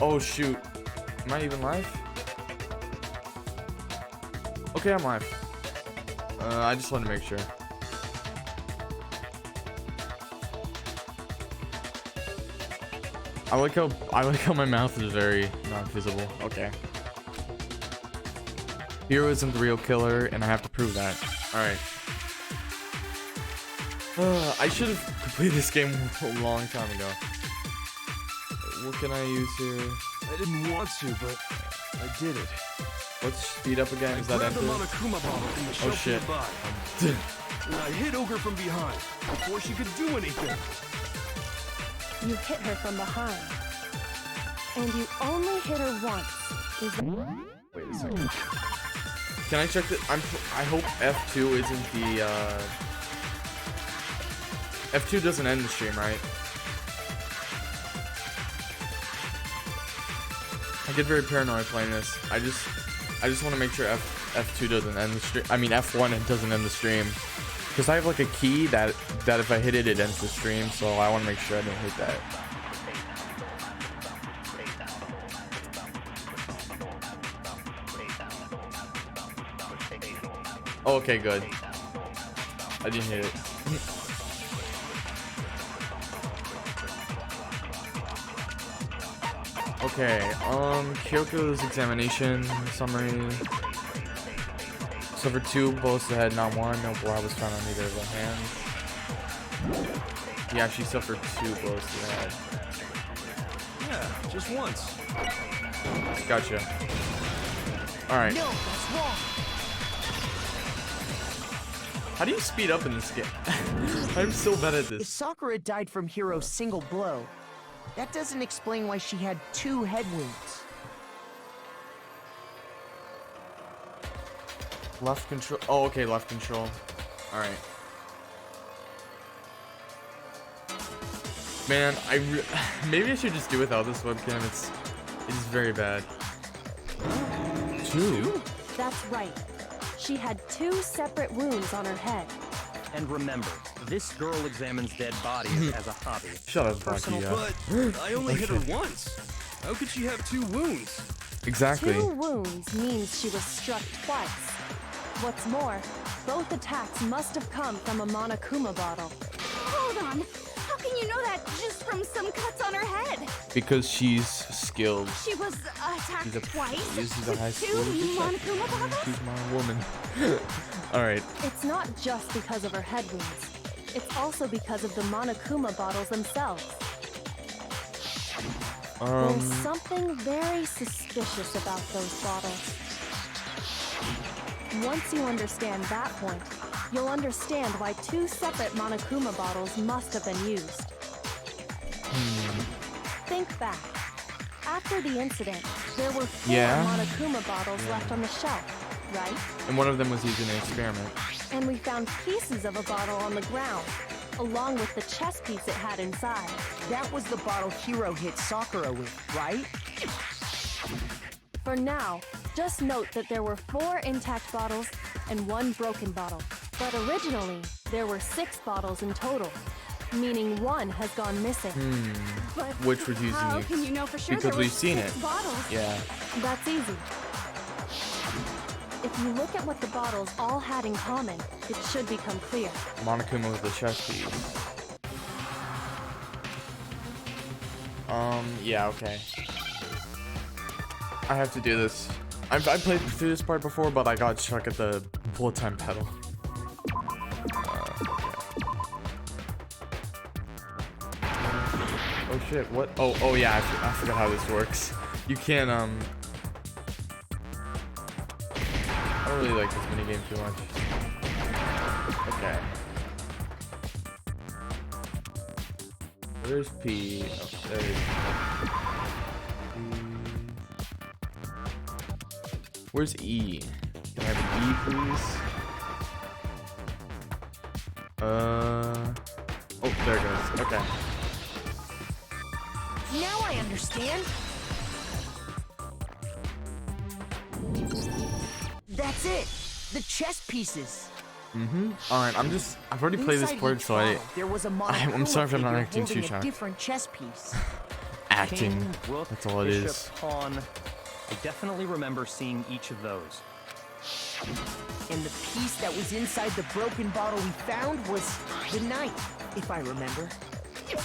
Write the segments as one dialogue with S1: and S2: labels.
S1: Oh shoot. Am I even live? Okay, I'm live. I just want to make sure. I like how my mouth is very not visible. Okay. Hero isn't the real killer, and I have to prove that. All right. I should have completed this game a long time ago. What can I use here?
S2: I didn't want to, but I did it.
S1: Let's speed up again. Is that
S2: grabbed the
S1: enter?
S2: Monokuma bottle from the
S1: Oh
S2: shelf
S1: shit.
S2: nearby, and I hit Ogre from behind before she could do anything.
S3: You hit her from behind. And you only hit her once. Is that...
S1: Wait a second. Can I check that? I hope F2 isn't the F2 doesn't end the stream, right? I get very paranoid playing this. I just want to make sure F2 doesn't end the stream. I mean F1 it doesn't end the stream. Because I have like a key that if I hit it, it ends the stream. So I want to make sure I don't hit that. Oh, okay, good. I didn't hit it. Okay, Kyoko's examination summary. Suffered 2 bullets to the head, not 1. No blood was found on either of the hands. Yeah, she suffered 2 bullets to the head.
S2: Yeah, just once.
S1: Gotcha. Alright.
S3: No, that's wrong.
S1: How do you speed up in this game? I'm so bad at
S4: If
S1: this.
S4: Sakura died from Hiro's single blow, that doesn't explain why she had 2 head wounds.
S1: Left control. Oh, okay, left control. Alright. Man, maybe I should just do without this webcam. It is very bad. 2?
S3: That's right. She had 2 separate wounds on her head.
S5: And remember, this girl examines dead bodies as a hobby.
S1: Shut up,
S2: Personal,
S1: Baki.
S2: but I only hit her once. How could she have 2 wounds?
S1: Exactly.
S3: 2 wounds means she was struck twice. What's more, both attacks must have come from a Monokuma bottle.
S6: Hold on. How can you know that just from some cuts on her head?
S1: Because she's skilled.
S6: She was attacked
S1: She's a
S6: twice
S1: She's a high
S6: with
S1: school
S6: 2
S1: teacher.
S6: Monokuma bottles?
S1: She's my woman. Alright.
S3: It's not just because of her head wounds. It's also because of the Monokuma bottles themselves. There's something very suspicious about those bottles. Once you understand that point, you'll understand why 2 separate Monokuma bottles must have been used. Think back. After the incident, there were 4 Monokuma bottles left on the shelf, right?
S1: And one of them was used in an experiment.
S3: And we found pieces of a bottle on the ground, along with the chess piece it had inside.
S4: That was the bottle Hiro hit Sakura with, right?
S3: For now, just note that there were 4 intact bottles and 1 broken bottle. But originally, there were 6 bottles in total, meaning 1 has gone missing.
S6: But
S1: Which was using
S6: how
S1: it
S6: can you know for sure
S1: because
S6: there
S1: we've
S6: were
S1: seen
S6: 6
S1: it.
S6: bottles?
S1: Yeah.
S3: That's easy. If you look at what the bottles all had in common, it should become clear.
S1: Monokuma with the chess piece. Yeah, okay. I have to do this. I played through this part before, but I got stuck at the bullet time pedal. Okay. Oh shit, what? Oh yeah, I forgot how this works. You can, I don't really like this minigame too much. Okay. Where's P? Oh, there it is. Where's E? Can I have an E, please? Oh, there it goes. Okay.
S4: Now I understand. That's it. The chess pieces.
S1: Alright, I've already played this
S4: Inside
S1: part,
S4: each
S1: so
S4: bottle, there was a
S1: I'm sorry if I'm not
S4: Monokuma
S1: acting too
S4: figure holding
S1: shocked.
S4: a different chess piece.
S1: acting.
S5: King, rook,
S1: That's all it
S5: bishop,
S1: is.
S5: pawn. I definitely remember seeing each of those.
S4: And the piece that was inside the broken bottle we found was the knight, if I remember.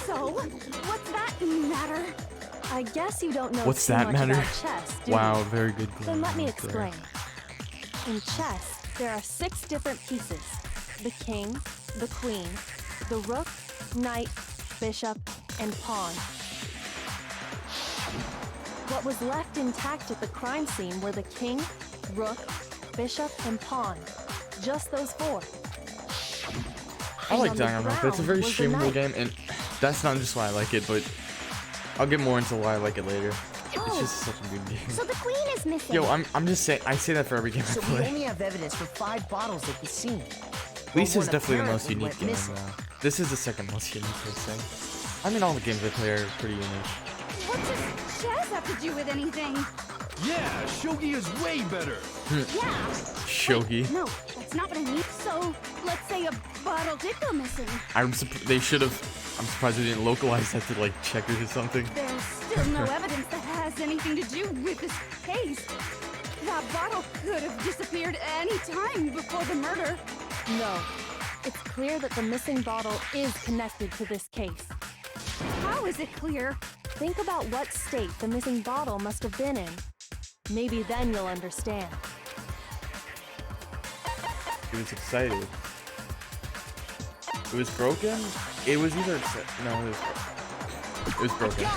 S6: So, what's that matter?
S3: I guess you don't know
S1: What's
S3: too
S1: that
S3: much
S1: matter?
S3: about chess, do
S1: Wow,
S3: you?
S1: very good.
S3: Then let me
S1: right there.
S3: explain. In chess, there are 6 different pieces. The king, the queen, the rook, knight, bishop, and pawn. What was left intact at the crime scene were the king, rook, bishop, and pawn. Just those 4.
S1: I like
S3: And on the
S1: Danganronpa. It's a
S3: ground
S1: very
S3: was the
S1: streamable
S3: knight.
S1: game, and that's not just why I like it, but I'll get more into why I like it later. It's
S6: Oh,
S1: just such a good game.
S6: so the queen is missing.
S1: Yo, I'm just saying. I say that for every game I
S4: So we
S1: play.
S4: only have evidence for 5 bottles at the scene.
S1: Lisa's
S4: one
S1: definitely the most
S4: apparently
S1: unique
S4: went
S1: game.
S4: missing.
S1: This is the second most unique, I'd say. I mean, all the games I play are pretty unique.
S6: What does chess have to do with anything?
S2: Yeah, shogi is way better.
S6: Yeah.
S1: Shogi.
S6: No, that's not what I mean. So, let's say a bottle did go missing.
S1: They should have. I'm surprised they didn't localize that to like checkers or something.
S6: There's still no evidence that has anything to do with this case. That bottle could have disappeared any time before the murder.
S3: No. It's clear that the missing bottle is connected to this case.
S6: How is it clear?
S3: Think about what state the missing bottle must have been in. Maybe then you'll understand.
S1: He was excited. It was broken? It was either no, it was broken.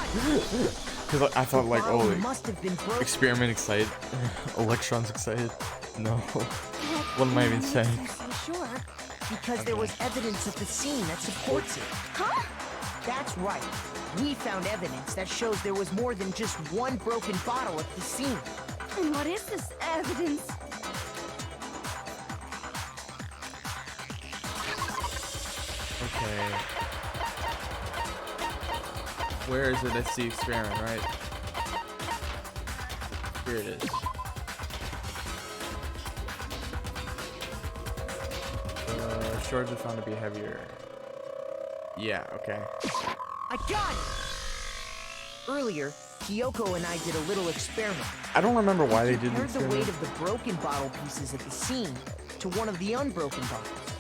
S1: Because I thought like,
S4: Bottle
S1: oh,
S4: must have been broken.
S1: experiment excited, electrons excited. No, what am I even saying?
S6: So sure.
S4: Because there was evidence at the scene that supports it.
S6: Huh?
S4: That's right. We found evidence that shows there was more than just one broken bottle at the scene.
S6: And what is this evidence?
S1: Okay. Where is it? That's the experiment, right? Here it is. Shards are found to be heavier. Yeah, okay.
S4: I got it! Earlier, Kyoko and I did a little experiment.
S1: I don't remember why they did
S4: Compared
S1: this.
S4: the weight of the broken bottle pieces at the scene to one of the unbroken bottles.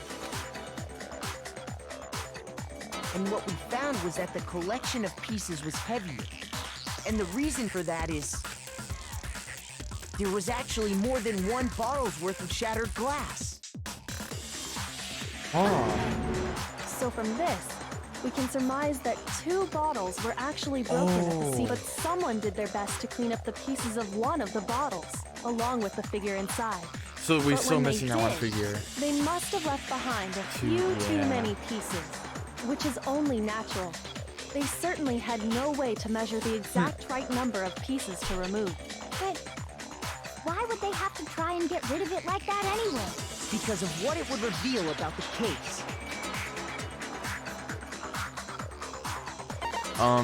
S4: And what we found was that the collection of pieces was heavier. And the reason for that is there was actually more than one bottle's worth of shattered glass.
S3: So from this, we can surmise that 2 bottles were actually broken at the scene, but someone did their best to clean up the pieces of one of the bottles, along with the figure inside.
S1: So we're
S3: But
S1: still
S3: when they
S1: missing that one
S3: did,
S1: figure.
S3: They must have left behind a
S1: Too-
S3: few too
S1: yeah.
S3: many pieces, which is only natural. They certainly had no way to measure the exact right number of pieces to remove.
S6: But why would they have to try and get rid of it like that anyway?
S4: Because of what it would reveal about the case.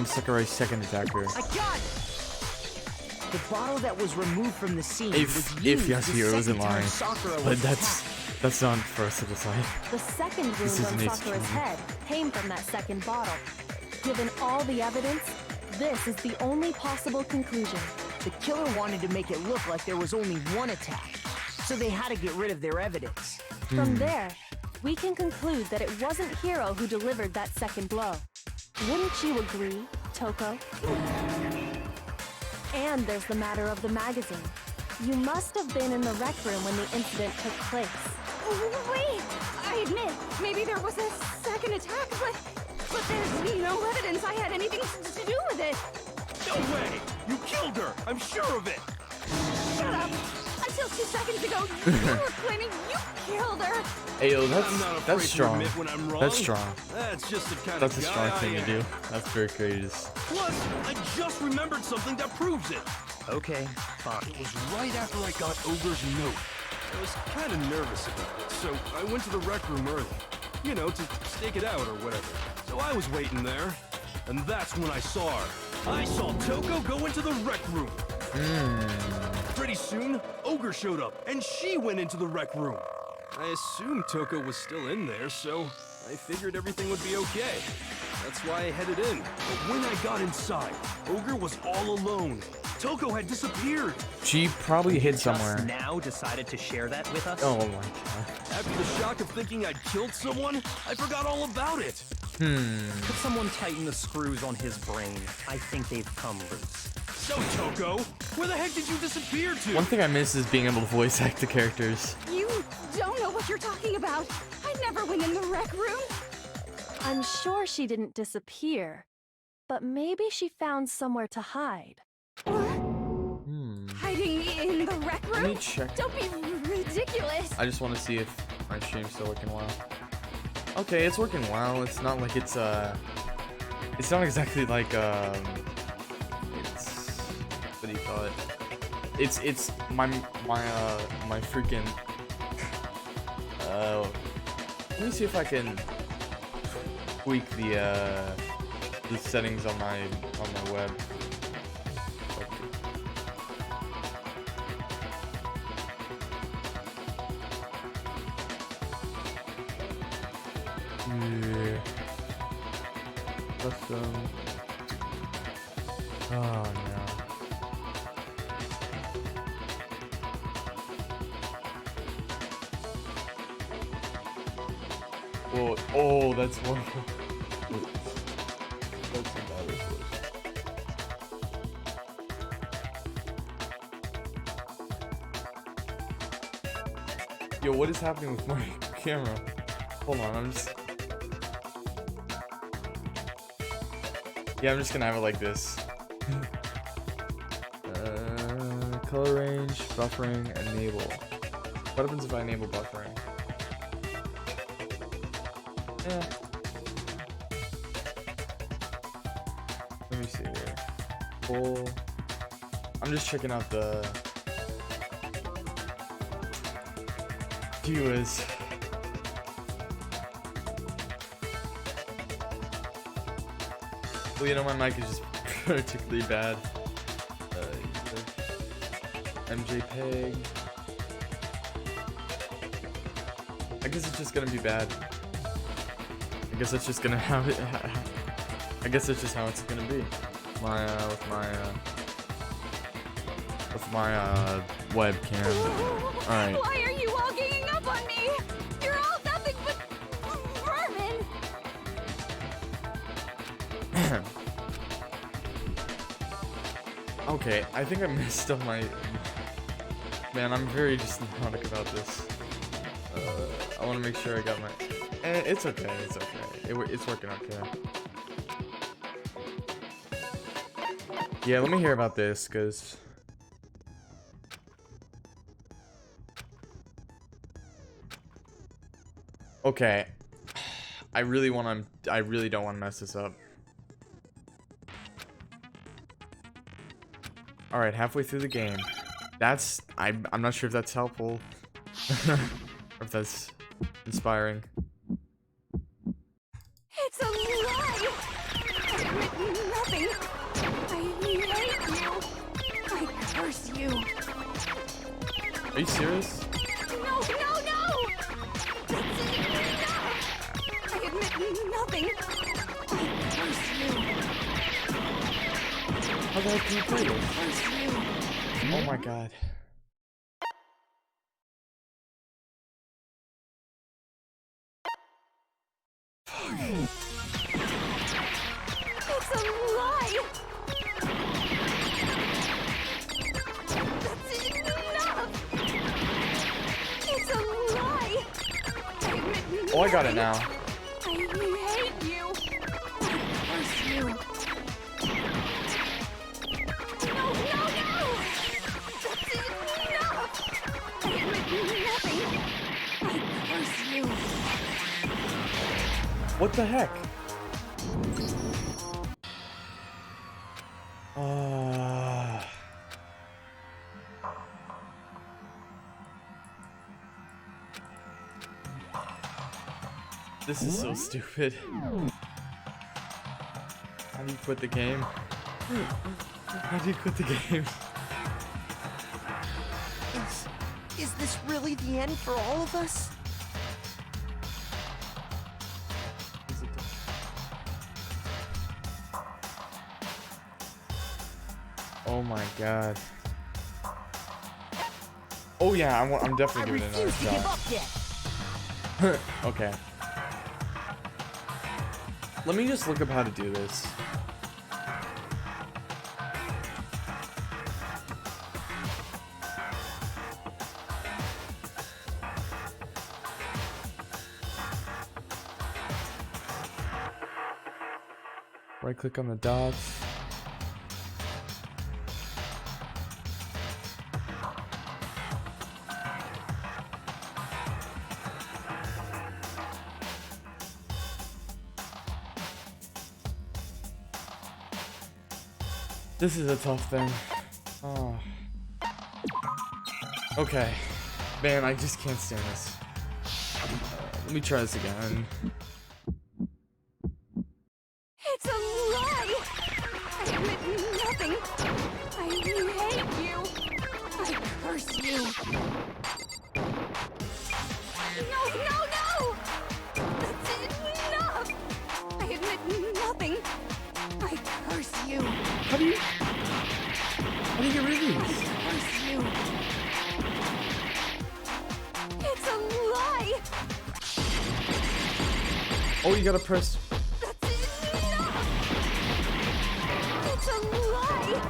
S1: Sakurai's second attacker.
S4: I got it! The bottle that was removed from the scene was
S1: If
S4: used
S1: Yasuhiro
S4: the
S1: isn't
S4: second time
S1: lying,
S4: Sakura
S1: but
S4: was
S1: that's
S4: attacked.
S1: not for us to decide.
S3: The second wound
S1: This is
S3: on
S1: Nate's
S3: Sakura's
S1: training.
S3: head came from that second bottle. Given all the evidence, this is the only possible conclusion.
S4: The killer wanted to make it look like there was only one attack, so they had to get rid of their evidence.
S3: From there, we can conclude that it wasn't Hiro who delivered that second blow. Wouldn't you agree, Toko? And there's the matter of the magazine. You must have been in the rec room when the incident took place.
S6: Wait! I admit, maybe there was a second attack, but there's no evidence I had anything to do with it.
S2: No way! You killed her! I'm sure of it!
S6: Shut up! Until 2 seconds ago, you were claiming you killed her.
S1: Hey, yo,
S2: I'm not afraid
S1: that's
S2: to
S1: strong.
S2: admit when I'm wrong.
S1: That's strong.
S2: That's just the kind
S1: That's a
S2: of
S1: strong
S2: guy
S1: thing
S2: I
S1: to do.
S2: am.
S1: That's very courageous.
S2: Plus, I just remembered something that proves it.
S5: Okay, fine.
S2: It was right after I got Ogre's note. I was kind of nervous about it, so I went to the rec room early. You know, to stake it out or whatever. So I was waiting there, and that's when I saw her. I saw Toko go into the rec room. Pretty soon, Ogre showed up, and she went into the rec room. I assumed Toko was still in there, so I figured everything would be okay. That's why I headed in. But when I got inside, Ogre was all alone. Toko had disappeared.
S1: She probably hid somewhere.
S5: Just now decided to share that with us?
S1: Oh my god.
S2: After the shock of thinking I'd killed someone, I forgot all about it.
S5: Could someone tighten the screws on his brain? I think they've come loose.
S2: So, Toko, where the heck did you disappear to?
S1: One thing I miss is being able to voice act the characters.
S6: You don't know what you're talking about. I never went in the rec room.
S3: I'm sure she didn't disappear, but maybe she found somewhere to hide.
S6: Hiding in the rec room?
S1: Let me check.
S6: Don't be ridiculous.
S1: I just want to see if my stream's still working well. Okay, it's working well. It's not like it's not exactly like it's, what do you call it? It's my freaking let me see if I can tweak the settings on my web. Yeah. Custom. Oh no. Whoa. Oh, that's wonderful. That's embarrassing. Yo, what is happening with my camera? Hold on, I'm just... Yeah, I'm just gonna have it like this. Color range, buffering, enable. What happens if I enable buffering? Eh. Let me see here. Full. I'm just checking out the viewers. Well, you know, my mic is just particularly bad. MJPEG. I guess it's just gonna be bad. I guess it's just gonna have it. I guess it's just how it's gonna be. With my webcam. All right.
S6: Why are you all ganging up on me? You're all nothing but vermin.
S1: Okay, I think I messed up my... Man, I'm very just neurotic about this. I want to make sure I got my... it's okay, it's okay. It's working okay. Yeah, let me hear about this, because... Okay. I really don't want to mess this up. Alright, halfway through the game. I'm not sure if that's helpful. Or if that's inspiring.
S6: It's a lie. I admit nothing. I hate you. I curse you.
S1: Are you serious?
S6: No. That's enough. I admit nothing. I curse you.
S1: How the heck do you play this?
S6: I curse you.
S1: Oh my god.
S6: It's a lie. That's enough. It's a lie. I admit
S1: Oh, I got it now.
S6: I hate you. I curse you. No. That's enough. I admit nothing. I curse you.
S1: What the heck? This is so stupid. How do you quit the game? How do you quit the game?
S4: Is this really the end for all of us?
S1: Oh my god. Oh yeah, I'm
S4: I
S1: definitely giving it another
S4: refuse to give
S1: shot.
S4: up yet.
S1: Okay. Let me just look up how to do this. Right click on the dots. This is a tough thing. Oh. Okay. Man, I just can't stand this. Let me try this again.
S6: It's a lie! I admit nothing. I hate you. I curse you. No, no, no! That's enough! I admit nothing. I curse you.
S1: How do you get rid of these?
S6: Curse you. It's a lie!
S1: Oh, you gotta press.
S6: That's enough! It's a lie!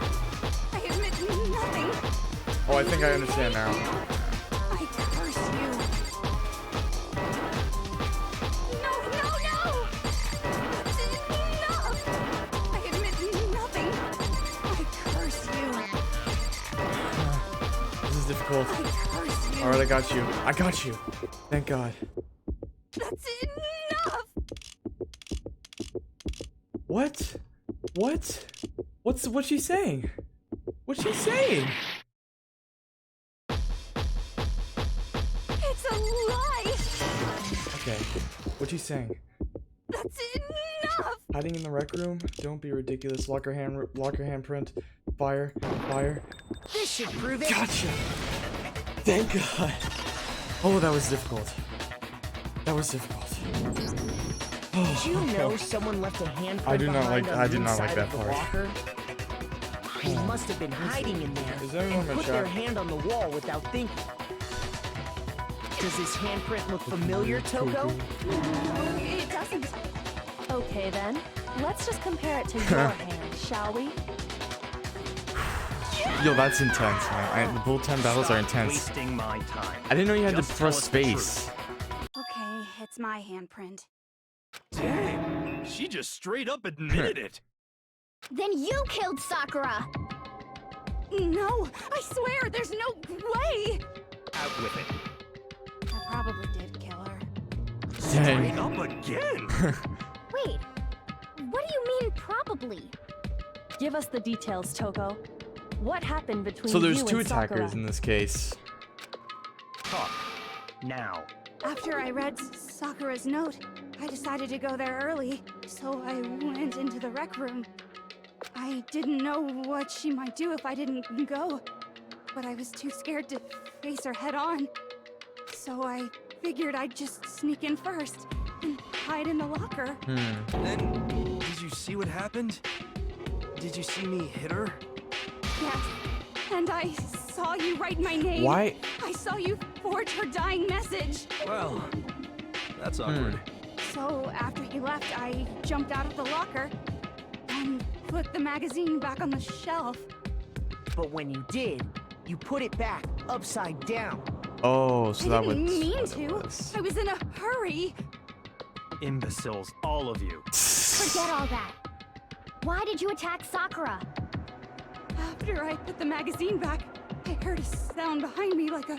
S6: I admit nothing.
S1: Oh, I think I understand now.
S6: I curse you. No, no, no! That's enough! I admit nothing. I curse you.
S1: This is difficult.
S6: I curse you.
S1: Alright, I got you. I got you. Thank God.
S6: That's enough!
S1: What? What? What's she saying? What's she saying?
S6: It's a lie!
S1: Okay. What's she saying?
S6: That's enough!
S1: Hiding in the rec room? Don't be ridiculous. Lock her handprint. Fire. Fire.
S4: This should prove it.
S1: Gotcha. Thank God. Oh, that was difficult. That was difficult.
S4: Did you know someone left a handprint
S1: I do not
S4: behind
S1: like-
S4: on
S1: I
S4: the
S1: did not like
S4: inside
S1: that
S4: of the
S1: part.
S4: locker? They must have been hiding in there
S1: Is everyone
S4: and
S1: in
S4: put their
S1: chat?
S4: hand on the wall without thinking. Does this handprint look familiar, Toko?
S6: No, it doesn't.
S3: Okay then, let's just compare it to your hand, shall we?
S1: Yo, that's intense, man. The bullet time battles are
S5: Stop
S1: intense.
S5: wasting my time.
S1: I didn't know you had
S5: Just
S1: to
S5: tell
S1: press
S5: us the
S1: space.
S6: Okay, it's my handprint.
S2: Dang, she just straight up admitted it.
S7: Then you killed Sakura!
S6: No, I swear, there's no way!
S5: Out with it.
S6: I probably did kill her.
S2: Straight
S1: Dang.
S2: up again.
S7: Wait, what do you mean probably?
S3: Give us the details, Toko. What happened between
S1: So there's
S3: you
S1: two
S3: and Sakura?
S1: attackers in this case.
S5: Talk. Now.
S6: After I read Sakura's note, I decided to go there early, so I went into the rec room. I didn't know what she might do if I didn't go, but I was too scared to face her head on. So I figured I'd just sneak in first and hide in the locker.
S2: Then, did you see what happened? Did you see me hit her?
S6: Yes, and I saw you write my name.
S1: Why?
S6: I saw you forge her dying message.
S2: Well, that's awkward.
S6: So after he left, I jumped out of the locker and put the magazine back on the shelf.
S4: But when you did, you put it back upside down.
S1: Oh, so
S6: I
S1: that was.
S6: didn't mean
S1: what it
S6: to.
S1: was.
S6: I was in a hurry.
S5: Imbeciles, all of you.
S7: Forget all that. Why did you attack Sakura?
S6: After I put the magazine back, I heard a sound behind me like a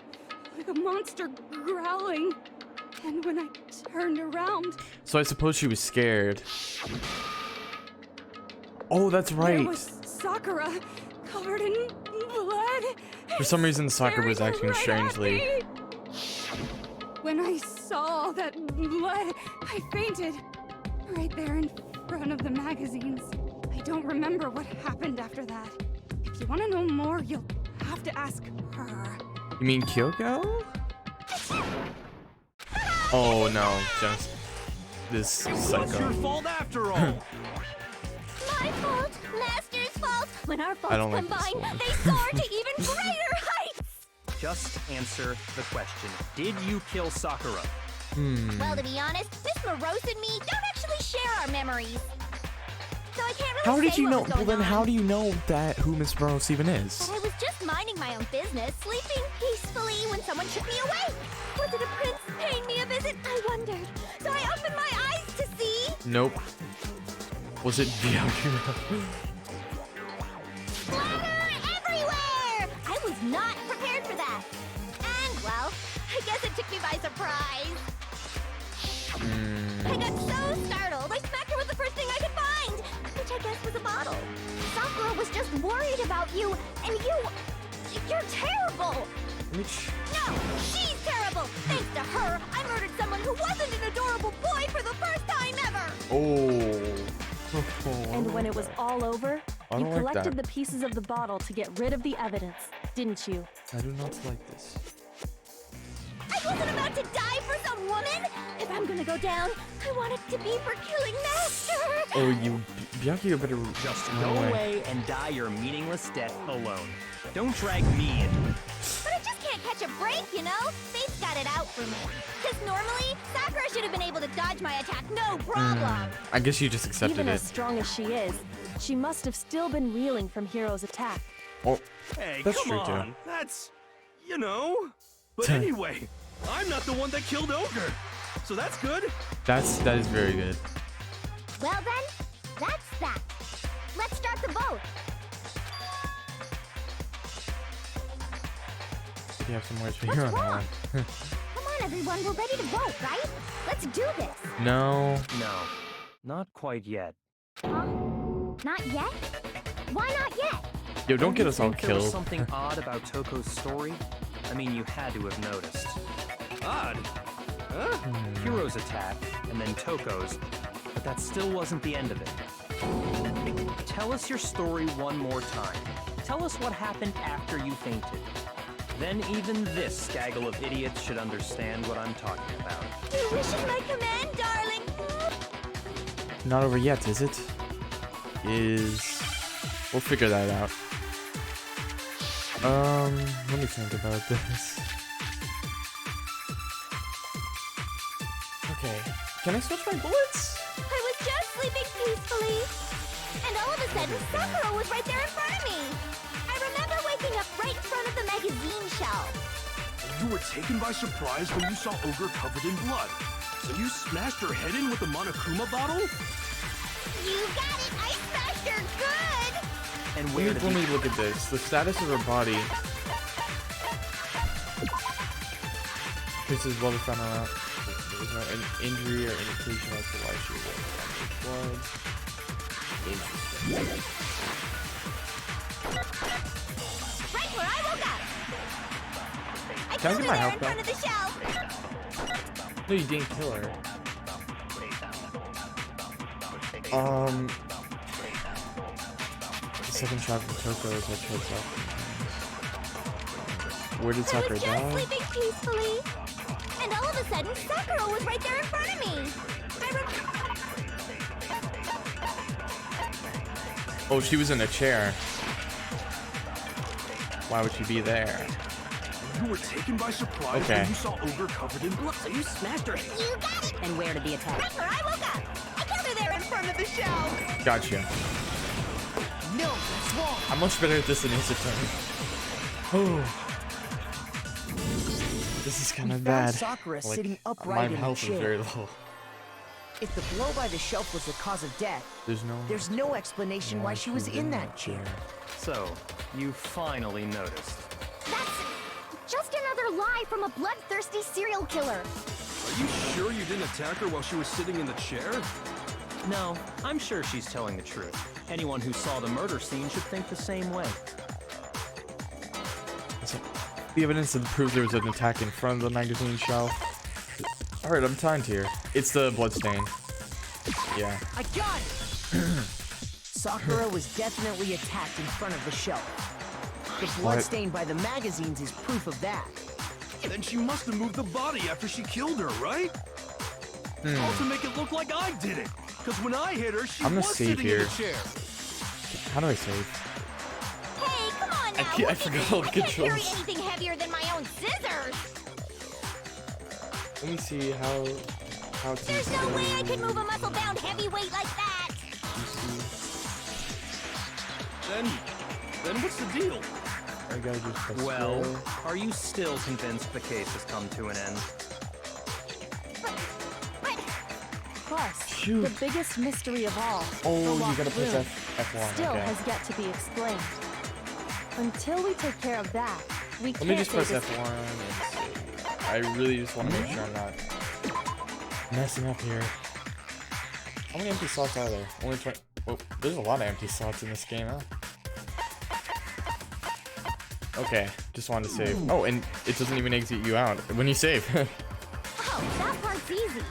S6: monster growling. And when I turned around,
S1: So I suppose she was scared. Oh, that's
S6: there
S1: right.
S6: was Sakura covered in blood.
S1: For some reason, Sakura was
S6: staring
S1: acting
S6: right at
S1: strangely.
S6: me. When I saw all that blood, I fainted. Right there in front of the magazines. I don't remember what happened after that. If you want to know more, you'll have to ask her.
S1: You mean Kyoko? Oh no, just this
S2: It was your
S1: psycho.
S2: fault after all.
S7: My fault! Master's fault! When our
S1: I don't
S7: faults
S1: like this
S7: combine,
S1: one.
S7: they soar to even greater heights!
S5: Just answer the question. Did you kill Sakura?
S7: Well, to be honest, Miss Morose and me don't actually share our memories. So I can't really
S1: How did
S7: say
S1: you
S7: what
S1: know?
S7: was
S1: Well,
S7: going
S1: then how
S7: on.
S1: do you know that who Miss Rose even is?
S7: But I was just minding my own business, sleeping peacefully when someone shook me awake. Was it a prince paying me a visit? I wondered. So I opened my eyes to see.
S1: Nope. Was it Byakuro?
S7: Splatter everywhere! I was not prepared for that. And, well, I guess it took me by surprise. I got so startled, I smacked her with the first thing I could find, which I guess was a bottle. Sakura was just worried about you, and you're terrible!
S1: Which?
S7: No, she's terrible! Thanks to her, I murdered someone who wasn't an adorable boy for the first time ever!
S1: Oh.
S3: And when it was all over,
S1: I
S3: you
S1: don't like
S3: collected
S1: that.
S3: the pieces of the bottle to get rid of the evidence, didn't you?
S1: I do not like this.
S7: I wasn't about to die for some woman! If I'm gonna go down, I want it to be for killing Master!
S1: Oh, Byakuro better
S5: Just
S1: run
S5: go away and die your meaningless death alone. Don't drag me in.
S7: But I just can't catch a break, you know? Fate's got it out for me. Because normally, Sakura should have been able to dodge my attack, no problem!
S1: I guess you just accepted
S3: Even
S1: it.
S3: as strong as she is, she must have still been reeling from Hiro's attack.
S1: Oh,
S2: Hey,
S1: That's
S2: come
S1: true, too.
S2: on. That's, you know. But anyway, I'm not the one that killed Ogre. So that's good.
S1: that is very good.
S7: Well then, that's that. Let's start the boat.
S1: Did you have some words for
S7: What's
S1: Hiro?
S7: wrong? Come on, everyone, we're ready to vote, right? Let's do this.
S1: No.
S5: No, not quite yet.
S7: Huh? Not yet? Why not yet?
S1: Yo, don't get us all
S5: Think there was
S1: killed.
S5: something odd about Toko's story? I mean, you had to have noticed.
S2: Odd. Huh?
S5: Hiro's attack, and then Toko's, but that still wasn't the end of it. Tell us your story one more time. Tell us what happened after you fainted. Then even this gaggle of idiots should understand what I'm talking about.
S7: Your wish is my command, darling.
S1: Not over yet, is it? We'll figure that out. Let me think about this. Okay. Can I switch my bullets?
S7: I was just sleeping peacefully. And all of a sudden, Sakura was right there in front of me. I remember waking up right in front of the magazine shelf.
S2: You were taken by surprise when you saw Ogre covered in blood. So you smashed her head in with the Monokuma bottle?
S7: You got it! I smashed her good!
S5: And where did
S1: Let
S5: the
S1: me look at this. The status of her body. This is well found out. There was no injury or indication as to why she was blood. Interesting.
S7: Right where I woke up! I
S1: Can I
S7: killed
S1: get
S7: her
S1: my
S7: there
S1: health
S7: in front
S1: back?
S7: of the shelf!
S1: No, you didn't kill her. The second shot from Toko is what kills her. Where did
S7: I
S1: Sakura
S7: was just
S1: die?
S7: sleeping peacefully. And all of a sudden, Sakura was right there in front of me.
S1: Oh, she was in a chair. Why would she be there?
S2: You were taken by surprise
S1: Okay.
S2: when you saw Ogre covered in blood. So you smashed her head.
S7: You got it!
S4: And where did the attack?
S7: Right where I woke up! I killed her there in front of the shelf!
S1: Gotcha.
S4: No, it's wrong.
S1: I'm much better at this than Ace Attorney. Oh. This is kind
S4: We
S1: of
S4: found
S1: bad.
S4: Sakura sitting
S1: my
S4: upright in a
S1: health is
S4: chair.
S1: very low.
S4: If the blow by the shelf was the cause of death,
S1: There's
S4: there's no explanation why she was in that chair.
S5: So, you finally noticed.
S7: That's just another lie from a bloodthirsty serial killer.
S2: Are you sure you didn't attack her while she was sitting in the chair?
S5: No, I'm sure she's telling the truth. Anyone who saw the murder scene should think the same way.
S1: The evidence that proves there was an attack in front of the magazine shelf. Alright, I'm timed here. It's the bloodstain. Yeah.
S4: I got it! Sakura was definitely attacked in front of the shelf. The blood
S1: What?
S4: stain by the magazines is proof of that.
S2: Then she must have moved the body after she killed her, right? All to make it look like I did it. Because when I hit her, she
S1: I'm gonna
S2: was
S1: save
S2: sitting in
S1: here.
S2: the chair.
S1: How do I save? I forgot all the
S7: I can't carry
S1: controls.
S7: anything heavier than my own scissors.
S1: Let me see how to.
S7: There's no way I could move a muscle-bound heavyweight like that.
S2: Then what's the deal?
S1: I gotta just press
S5: Well,
S1: square.
S5: are you still convinced the case has come to an end?
S7: But
S3: Plus,
S1: Shoot.
S3: the biggest mystery of all,
S1: Oh,
S3: the
S1: you
S3: locked
S1: gotta press
S3: room,
S1: F1.
S3: still
S1: Okay.
S3: has yet to be explained. Until we take care of that, we
S1: Let
S3: can't
S1: me just
S3: say
S1: press
S3: this-
S1: F1 and see. I really just want to make sure I'm not messing up here. How many empty slots are there? Only 20. Oh, there's a lot of empty slots in this game, huh? Okay, just wanted to save. Oh, and it doesn't even exit you out when you save.
S7: oh, that part's easy.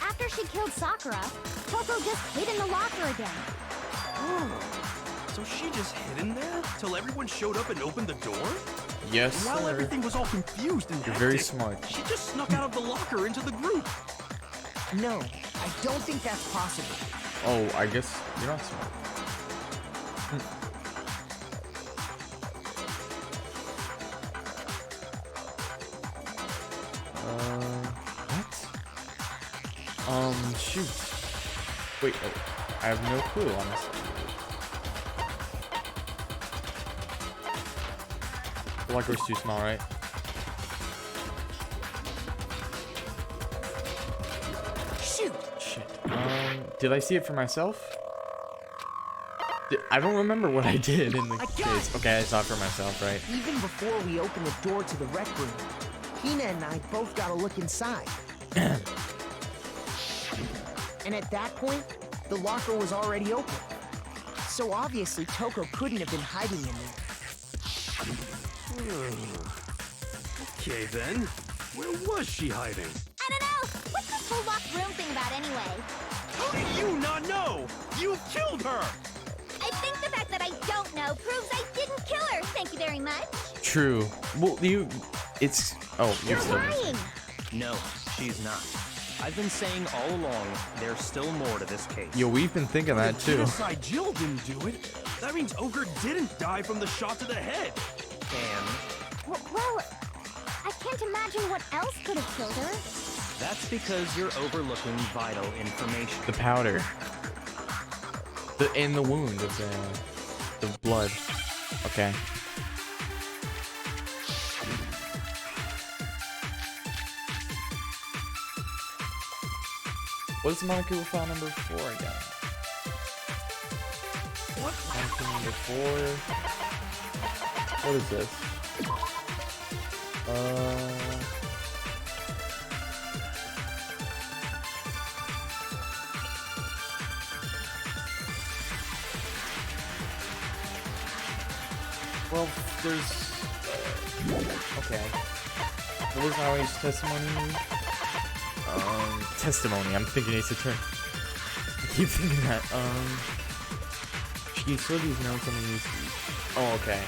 S7: After she killed Sakura, Toko just hid in the locker again.
S2: So she just hid in there till everyone showed up and opened the door?
S1: Yes,
S2: And while
S1: sir.
S2: everything was all confused and
S1: You're
S2: hectic,
S1: very smart.
S2: she just snuck out of the locker into the group.
S4: No, I don't think that's possible.
S1: Oh, I guess you're not smart. What? Shoot. Wait, oh, I have no clue, honestly. The locker's too small, right?
S4: Shoot!
S1: Shit. Did I see it for myself? I don't remember what I did in the
S4: I got
S1: case.
S4: it.
S1: Okay, I saw it for myself, right?
S4: Even before we opened the door to the rec room, Hina and I both got a look inside. And at that point, the locker was already open. So obviously Toko couldn't have been hiding in there.
S2: Okay then, where was she hiding?
S7: I don't know. What's this whole locked room thing about anyway?
S2: How do you not know? You killed her!
S7: I think the fact that I don't know proves I didn't kill her. Thank you very much.
S1: True. Well, it's. Oh,
S7: You're
S1: still.
S7: lying.
S5: No, she's not. I've been saying all along, there's still more to this case.
S1: Yo, we've been thinking that
S2: If
S1: too.
S2: Genocide Jill didn't do it, that means Ogre didn't die from the shot to the head.
S5: And
S7: Well, I can't imagine what else could have killed her.
S5: that's because you're overlooking vital information.
S1: The powder. In the wound of the blood. Okay. What's Monaco file number 4 again?
S2: What?
S1: Monaco number 4. What is this? Well, there's. Okay. What was Naomi's testimony? Testimony. I'm thinking it's a term. I keep thinking that. She saw these notes on the news. Oh, okay.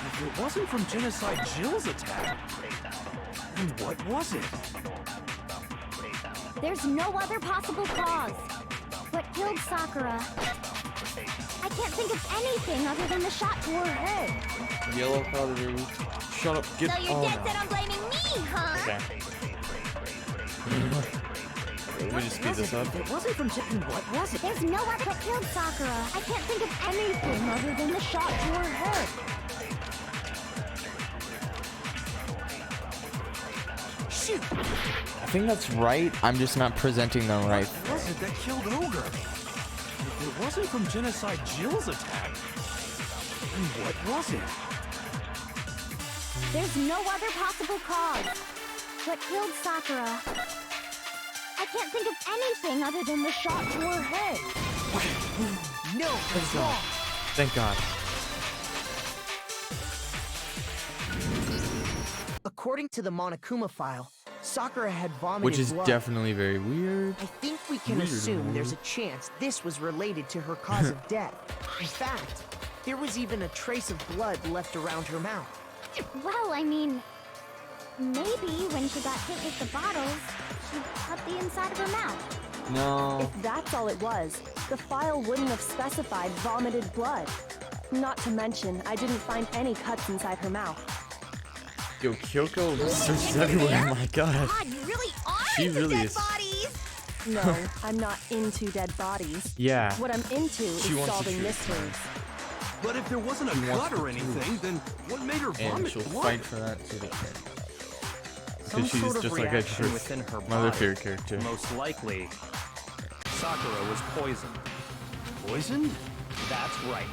S2: If it wasn't from Genocide Jill's attack, then what was it?
S7: There's no other possible cause. What killed Sakura? I can't think of anything other than the shot to her head.
S1: Yellow powder. Shut up. Get.
S7: So you're
S1: Oh,
S7: dead
S1: no.
S7: set on blaming me, huh?
S1: Okay. Let me just speed this up.
S4: It wasn't from Jill. What was it?
S7: There's no other what killed Sakura. I can't think of anything other than the shot to her head.
S4: Shoot!
S1: I think that's right. I'm just not presenting them right.
S2: What was it that killed Ogre? If it wasn't from Genocide Jill's attack, then what was it?
S7: There's no other possible cause. What killed Sakura? I can't think of anything other than the shot to her head.
S4: No, it's wrong.
S1: Thank God.
S4: According to the Monokuma file, Sakura had vomited
S1: Which is
S4: blood.
S1: definitely very weird.
S4: I think we can
S1: Weird.
S4: assume there's a chance this was related to her cause of death. In fact, there was even a trace of blood left around her mouth.
S7: Well, I mean, maybe when she got hit with the bottles, she cut the inside of her mouth.
S1: No.
S3: If that's all it was, the file wouldn't have specified vomited blood. Not to mention, I didn't find any cuts inside her mouth.
S1: Yo, Kyoko searches everywhere. Oh my god.
S7: God, you really are
S1: She
S7: into
S1: really
S7: dead
S1: is.
S7: bodies.
S3: No, I'm not into dead bodies.
S1: Yeah.
S3: What I'm into is
S1: She wants to
S3: solving
S1: shoot.
S3: mysteries.
S2: But if there wasn't a
S1: wants
S2: cut or
S1: to
S2: anything, then what made her
S1: And
S2: vomit
S1: she'll
S2: blood?
S1: fight for that to the end.
S5: Some
S1: Because she's
S5: sort of
S1: just like
S5: reaction
S1: a
S5: within her
S1: mother
S5: body.
S1: favorite character.
S5: Most likely, Sakura was poisoned.
S2: Poisoned?
S5: That's right.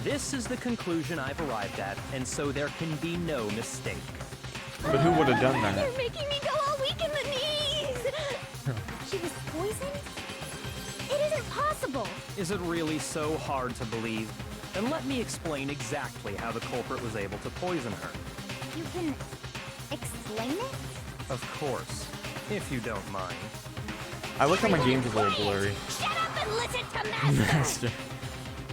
S5: This is the conclusion I've arrived at, and so there can be no mistake.
S1: But who would have done that?
S7: You're making me go all weak in the knees. She was poisoned? It isn't possible.
S5: Is it really so hard to believe? Then let me explain exactly how the culprit was able to poison her.
S7: You can explain it?
S5: Of course, if you don't mind.
S1: I look how my game's a little blurry.
S7: Shut up and listen to Master.
S1: Master.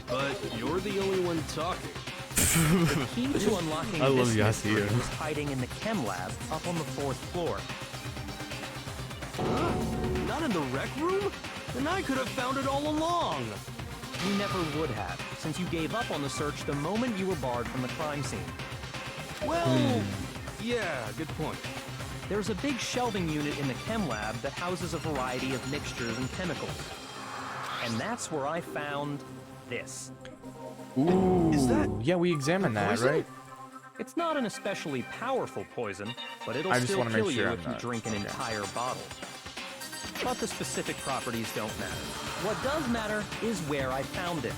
S2: But you're the only one talking.
S5: The key to unlocking
S1: I love
S5: this mystery
S1: Yasuo.
S5: was hiding in the chem lab up on the 4th floor.
S2: Not in the rec room? Then I could have found it all along.
S5: You never would have, since you gave up on the search the moment you were barred from the crime scene.
S2: Well, yeah, good point.
S5: There's a big shelving unit in the chem lab that houses a variety of mixtures and chemicals. And that's where I found this.
S1: Ooh.
S2: Is that
S1: Yeah, we examined that,
S2: poison?
S1: right?
S5: It's not an especially powerful poison, but it'll
S1: I just
S5: still
S1: wanna make
S5: kill
S1: sure
S5: you
S1: I'm
S5: if you
S1: not-
S5: drink an
S1: okay.
S5: entire bottle. But the specific properties don't matter. What does matter is where I found it.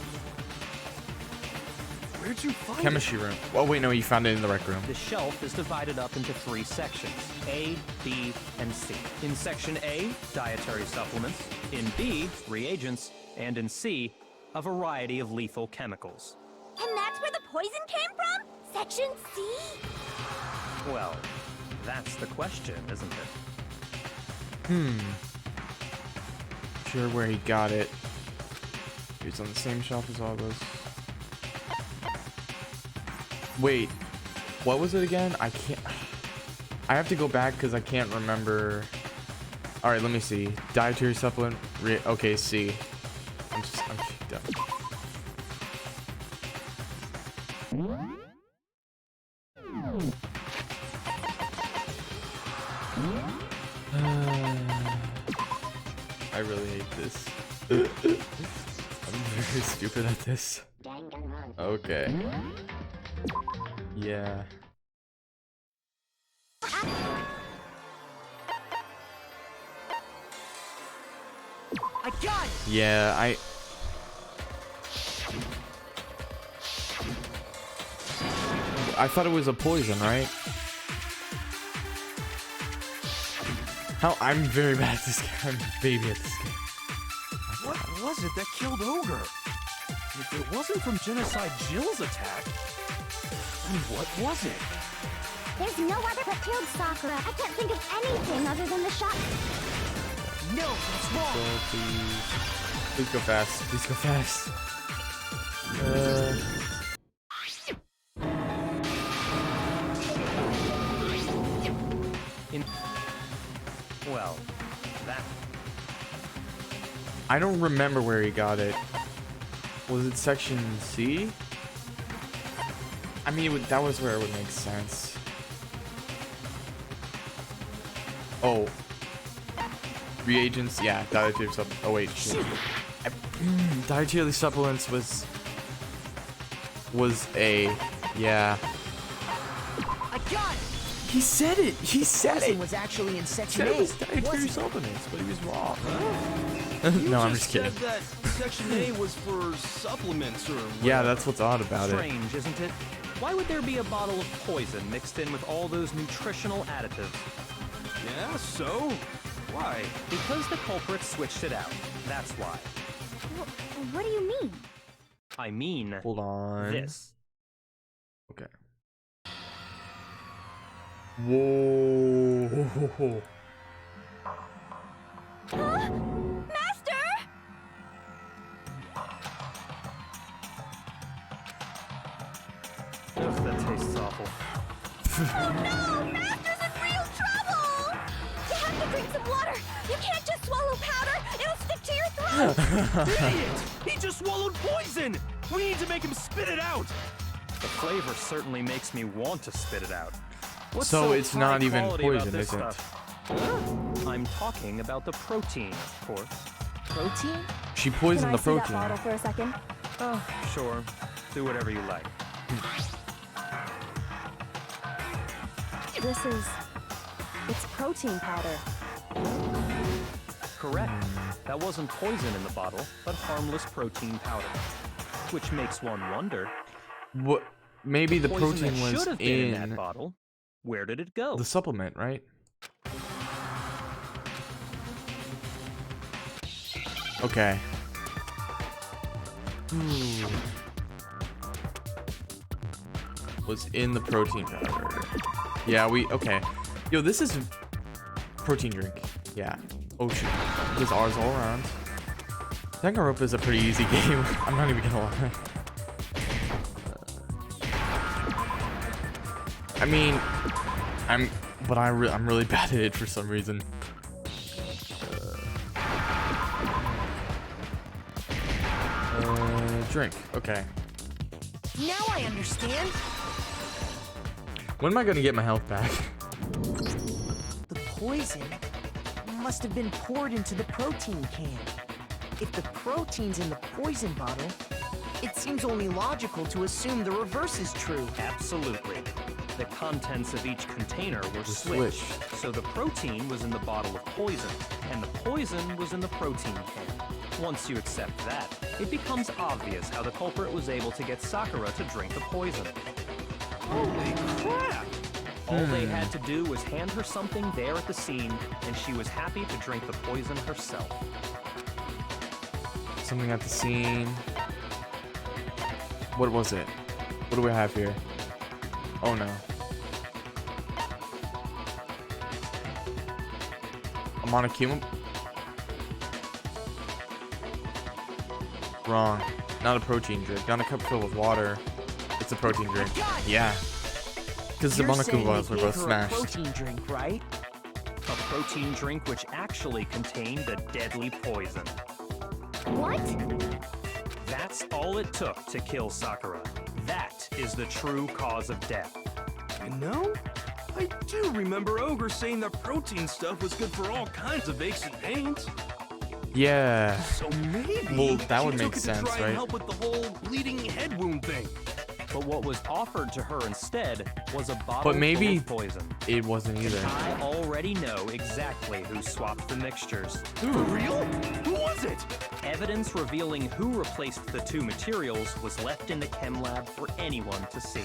S2: Where'd you find
S1: Chemistry room. Oh wait, no, you found it in the rec room.
S5: The shelf is divided up into 3 sections, A, B, and C. In section A, dietary supplements. In B, reagents. And in C, a variety of lethal chemicals.
S7: And that's where the poison came from? Section C?
S5: Well, that's the question, isn't it?
S1: Sure where he got it. He was on the same shelf as all those. Wait, what was it again? I can't. I have to go back because I can't remember. All right, let me see. Dietary supplement. Okay, C. I'm done. I really hate this. I'm very stupid at this. Okay. Yeah.
S4: I got it!
S1: Yeah, I thought it was a poison, right? How I'm very bad at this game. I'm a baby at this game.
S2: What was it that killed Ogre? If it wasn't from Genocide Jill's attack, then what was it?
S7: There's no other that killed Sakura. I can't think of anything other than the shot.
S4: No, that's wrong!
S1: So please go fast. Please go fast.
S5: Well, that...
S1: I don't remember where he got it. Was it section C? I mean, that was where it would make sense. Oh. Reagents, yeah, dietary supplements. Oh wait, shit. Dietary supplements was a, yeah.
S4: I got it!
S1: He said it. He said
S4: Poison
S1: it.
S4: was actually in section
S1: Said it
S4: A.
S1: was dietary
S4: wasn't it?
S1: supplements, but he was wrong.
S2: You
S1: No, I'm just
S2: said
S1: kidding.
S2: that Section A was for supplements or whatever.
S1: Yeah, that's what's odd about it.
S5: Strange, isn't it? Why would there be a bottle of poison mixed in with all those nutritional additives?
S2: Yeah, so? Why?
S5: Because the culprit switched it out. That's why.
S7: What do you mean?
S5: I mean,
S1: Hold on.
S5: this.
S1: Okay. Whoa.
S7: Huh? Master!
S5: Ugh, that tastes awful.
S7: Oh no! Master's in real trouble! You have to Drink some water. You can't just swallow powder. It'll stick to your throat.
S2: Idiot! He just swallowed poison! We need to make him spit it out!
S5: The flavor certainly makes me want to spit it out. What's
S1: So it's not
S5: high
S1: even
S5: quality about
S1: poison,
S5: this
S1: is it?
S5: stuff? I'm talking about the protein, of course.
S4: Protein?
S1: She
S3: Can
S1: poisoned
S3: I
S1: the
S3: see that
S1: protein.
S3: bottle for a second?
S5: Oh, sure. Do whatever you like.
S3: It's protein powder.
S5: Correct. That wasn't poison in the bottle, but harmless protein powder. Which makes one wonder,
S1: What? Maybe the
S5: poison
S1: protein
S5: that
S1: was
S5: should have been in
S1: in
S5: that bottle, where did it go?
S1: the supplement, right? Okay. Ooh. Was in the protein powder. Yeah, okay. Yo, this is protein drink. Yeah. Oh shit. There's R's all around. Danganronpa is a pretty easy game. I'm not even gonna lie. I mean, I'm really bad at it for some reason. Drink. Okay.
S4: Now I understand.
S1: When am I gonna get my health back?
S4: The poison must have been poured into the protein can. If the protein's in the poison bottle, it seems only logical to assume the reverse is true.
S5: Absolutely. The contents of each container were switched, so the protein was in the bottle of poison, and the poison was in the protein can. Once you accept that, it becomes obvious how the culprit was able to get Sakura to drink the poison.
S2: Holy crap!
S5: All they had to do was hand her something there at the scene, and she was happy to drink the poison herself.
S1: Something at the scene. What was it? What do we have here? Oh no. A monocuma? Wrong. Not a protein drink. Not a cup filled with water. It's a protein drink. Yeah. Because the
S4: You're saying
S1: monokuma
S4: they
S1: were
S4: gave
S1: both
S4: her a
S1: smashed.
S4: protein drink, right?
S5: A protein drink which actually contained the deadly poison.
S7: What?
S5: That's all it took to kill Sakura. That is the true cause of death.
S2: You know, I do remember Ogre saying that protein stuff was good for all kinds of aches and pains.
S1: Yeah.
S2: So maybe
S1: Well, that would
S2: she
S1: make
S2: took it
S1: sense,
S2: to try
S1: right?
S2: and help with the whole bleeding head wound thing.
S5: But what was offered to her instead was a bottle
S1: But maybe
S5: full of poison.
S1: it wasn't either.
S5: I already know exactly who swapped the mixtures.
S2: For real? Who was it?
S5: Evidence revealing who replaced the two materials was left in the chem lab for anyone to see.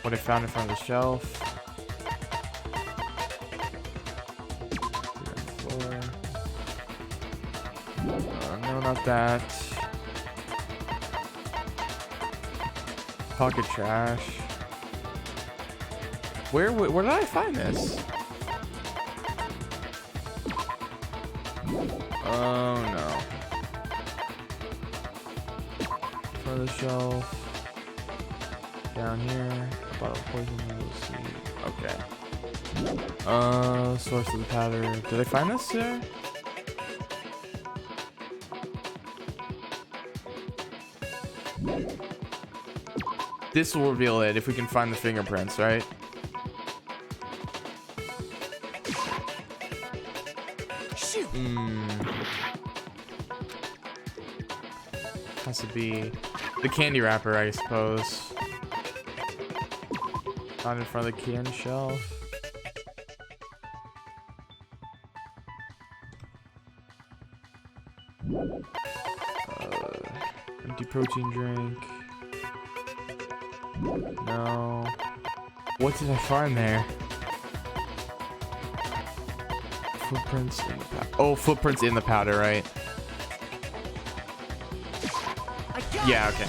S1: What I found in front of the shelf. Floor. No, not that. Pocket trash. Where did I find this? Oh no. In front of the shelf. Down here. A bottle of poison. Let's see. Okay. Source of the powder. Did I find this there? This will reveal it if we can find the fingerprints, right?
S4: Shoot!
S1: Has to be the candy wrapper, I suppose. Not in front of the candy shelf. Empty protein drink. No. What did I find there? Footprints in the powder. Oh, footprints in the powder, right?
S4: I got
S1: Yeah,
S4: it.
S1: okay.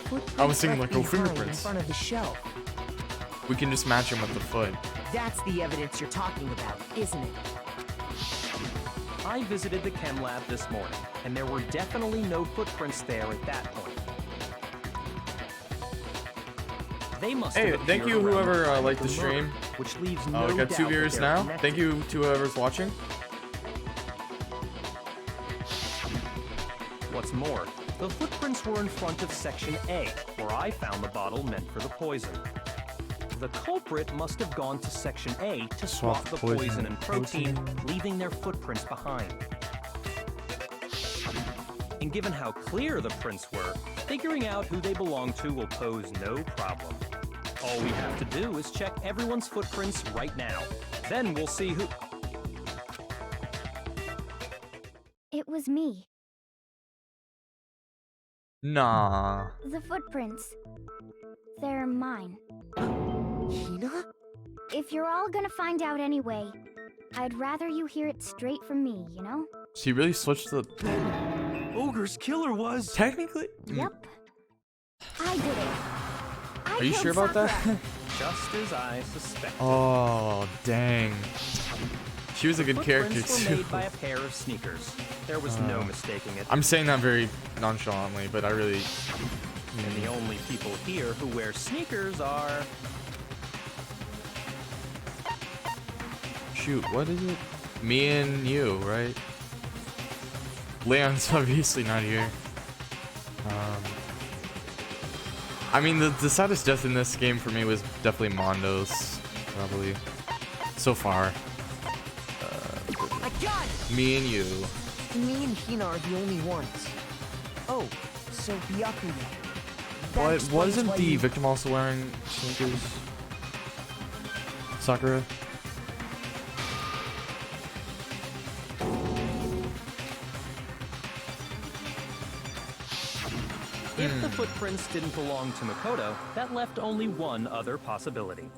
S4: Footprints
S1: I was thinking
S4: left
S1: like, oh,
S4: behind
S1: fingerprints.
S4: in front of the shelf.
S1: We can just match them with the foot.
S4: That's the evidence you're talking about, isn't it?
S5: I visited the chem lab this morning, and there were definitely no footprints there at that point. They must
S1: Hey,
S5: have
S1: thank you
S5: appeared around
S1: whoever
S5: the time
S1: liked
S5: of
S1: the
S5: murder,
S1: stream.
S5: which leaves
S1: Oh,
S5: no
S1: we got 2
S5: doubt that
S1: viewers
S5: they're
S1: now.
S5: connected.
S1: Thank you to whoever's watching.
S5: What's more, the footprints were in front of Section A, where I found the bottle meant for the poison. The culprit must have gone to Section A to swap the poison and protein, leaving their footprints behind. And given how clear the prints were, figuring out who they belong to will pose no problem. All we have to do is check everyone's footprints right now. Then we'll see who...
S7: It was me.
S1: Nah.
S7: The footprints. They're mine.
S4: Hina?
S7: If you're all gonna find out anyway, I'd rather you hear it straight from me, you know?
S1: She really switched the...
S2: Ogre's killer was...
S1: Technically?
S7: Yep. I did it.
S1: Are you sure about that?
S5: Just as I suspected.
S1: Oh, dang. She was a good character
S5: Footprints were
S1: too.
S5: made by a pair of sneakers. There was no mistaking it.
S1: I'm saying that very nonchalantly, but I really...
S5: And the only people here who wear sneakers are...
S1: Shoot, what is it? Me and you, right? Leon's obviously not here. I mean, the saddest death in this game for me was definitely Mondo's, probably. So far.
S4: I got it!
S1: Me and you.
S4: Me and Hina are the only ones. Oh, so Byakuya. That
S1: But
S4: explains
S1: wasn't
S4: why
S1: the
S4: you-
S1: victim also wearing sneakers? Sakura?
S5: If the footprints didn't belong to Makoto, that left only one other possibility.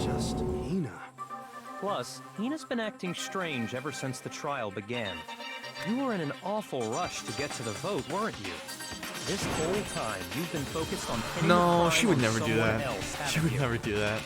S2: Just Hina.
S5: Plus, Hina's been acting strange ever since the trial began. You were in an awful rush to get to the vote, weren't you? This whole time, you've been focused on pinning the
S1: No,
S5: crime
S1: she would
S5: on
S1: never do
S5: someone
S1: that.
S5: else,
S1: She
S5: haven't
S1: would
S5: you?
S1: never do that.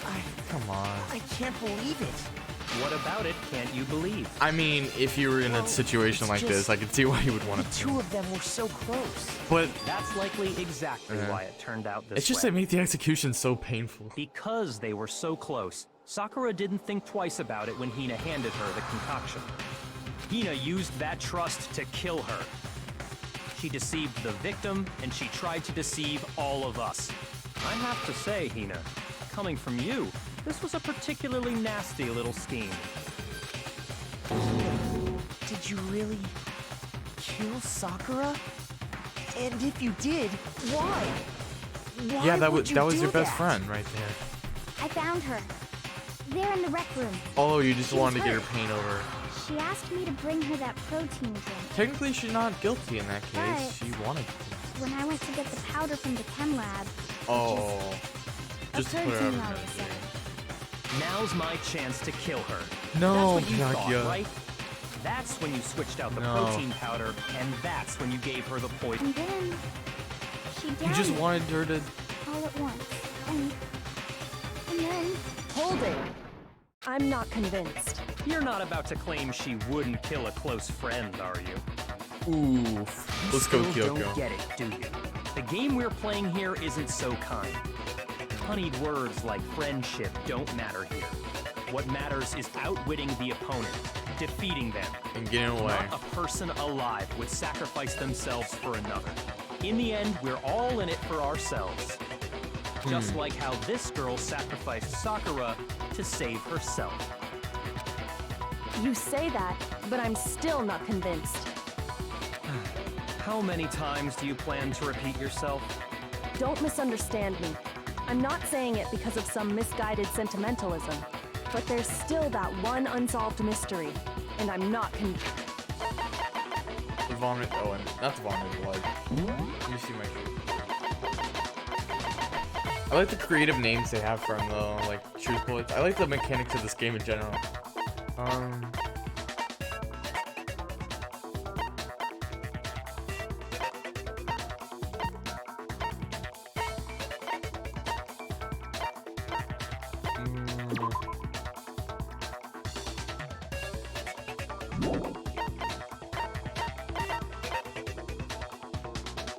S4: I
S1: Come on.
S4: can't believe it.
S5: What about it can't you believe?
S1: I mean, if you were in a
S4: Well,
S1: situation
S4: it's
S1: like this,
S4: just-
S1: I could see why you would want
S4: The
S1: to.
S4: two of them were so close.
S1: But
S5: That's likely exactly
S1: Uh-huh.
S5: why it turned out this
S1: it's just
S5: way.
S1: they make the execution so painful.
S5: Because they were so close, Sakura didn't think twice about it when Hina handed her the concoction. Hina used that trust to kill her. She deceived the victim, and she tried to deceive all of us. I have to say, Hina, coming from you, this was a particularly nasty little scheme.
S4: Did you really kill Sakura? And if you did, why? Why
S1: Yeah, that
S4: would
S1: was
S4: you
S1: that was
S4: do
S1: your best
S4: that?
S1: friend right there.
S7: I found her. There in the rec room.
S1: Oh, you just
S7: She was
S1: wanted to get her
S7: hurt.
S1: pain over.
S7: She asked me to bring her that protein drink.
S1: Technically, she's not guilty in that case.
S7: But-
S1: She wanted to.
S7: When I went to get the powder from the chem lab,
S1: Oh, just to
S7: occurred
S1: put
S7: to
S1: her
S7: me
S1: out
S7: all
S1: of
S7: of a
S1: misery.
S7: sudden.
S5: Now's my chance to kill her.
S1: No,
S5: That's what you thought,
S1: Byakuya.
S5: right? That's when you switched out the
S1: No.
S5: protein powder, and that's when you gave her the poison.
S7: And then she
S1: You
S7: downed
S1: just
S7: it
S1: wanted her to.
S7: all at once. And then
S3: Hold it. I'm not convinced.
S5: You're not about to claim she wouldn't kill a close friend, are you?
S1: Ooh, let's go,
S5: Still
S1: Kyoko.
S5: don't get it, do you? The game we're playing here isn't so kind. Honeyed words like friendship don't matter here. What matters is outwitting the opponent, defeating them.
S1: And getting away.
S5: Not a person alive would sacrifice themselves for another. In the end, we're all in it for ourselves. Just like how this girl sacrificed Sakura to save herself.
S3: You say that, but I'm still not convinced.
S5: How many times do you plan to repeat yourself?
S3: Don't misunderstand me. I'm not saying it because of some misguided sentimentalism, but there's still that one unsolved mystery, and I'm not
S1: The vomit. Oh, and not the vomit blood. Let me see my shoe. I like the creative names they have from though, like truth bullets. I like the mechanics of this game in general.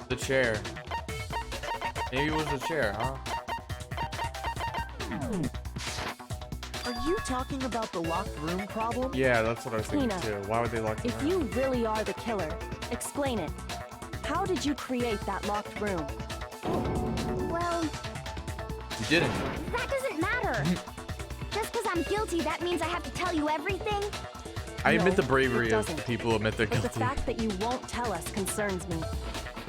S1: The chair. Maybe it was a chair, huh?
S4: Are you talking about the locked room problem?
S1: Yeah, that's what I was thinking
S3: Hina,
S1: too. Why would they lock the
S3: If
S1: room?
S3: you really are the killer, explain it. How did you create that locked room?
S7: Well,
S1: You didn't.
S7: that doesn't matter. Just because I'm guilty, that means I have to tell you everything?
S1: I
S3: No,
S1: admit the
S3: it
S1: bravery of
S3: doesn't.
S1: people who admit they're
S3: But the
S1: guilty.
S3: fact that you won't tell us concerns me.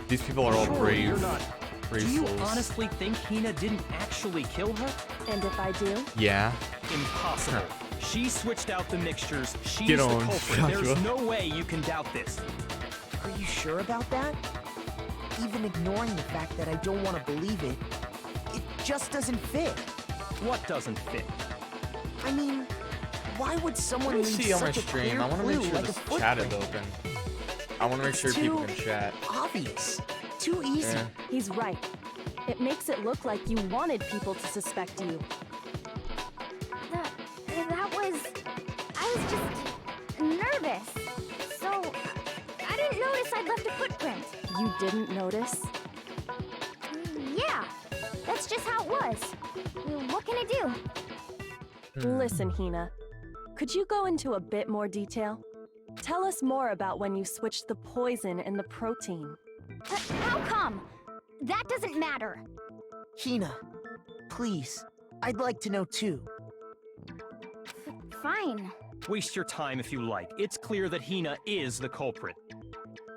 S1: These people are all
S5: Surely
S1: brave.
S5: you're not.
S1: Brave
S5: Do you
S1: souls.
S5: honestly think Hina didn't actually kill her?
S3: And if I do?
S1: Yeah.
S5: Impossible. She switched out the mixtures. She's
S1: Get
S5: the
S1: on,
S5: culprit.
S1: Joshua.
S5: There's no way you can doubt this.
S4: Are you sure about that? Even ignoring the fact that I don't want to believe it, it just doesn't fit.
S5: What doesn't fit?
S4: I mean, why would someone
S1: Let me
S4: leave
S1: see on my
S4: such a
S1: stream.
S4: clear
S1: I want to make
S4: clue
S1: sure
S4: like a
S1: this chat is
S4: footprint?
S1: open. I want to make sure
S4: It's
S1: people
S4: too
S1: can chat.
S4: obvious. Too easy.
S1: Yeah.
S3: He's right. It makes it look like you wanted people to suspect you.
S7: I was just nervous. So, I didn't notice I'd left a footprint.
S3: You didn't notice?
S7: Yeah, that's just how it was. What can I do?
S3: Listen, Hina. Could you go into a bit more detail? Tell us more about when you switched the poison and the protein.
S7: How come? That doesn't matter.
S4: Hina, please. I'd like to know too.
S7: Fine.
S5: Waste your time if you like. It's clear that Hina is the culprit.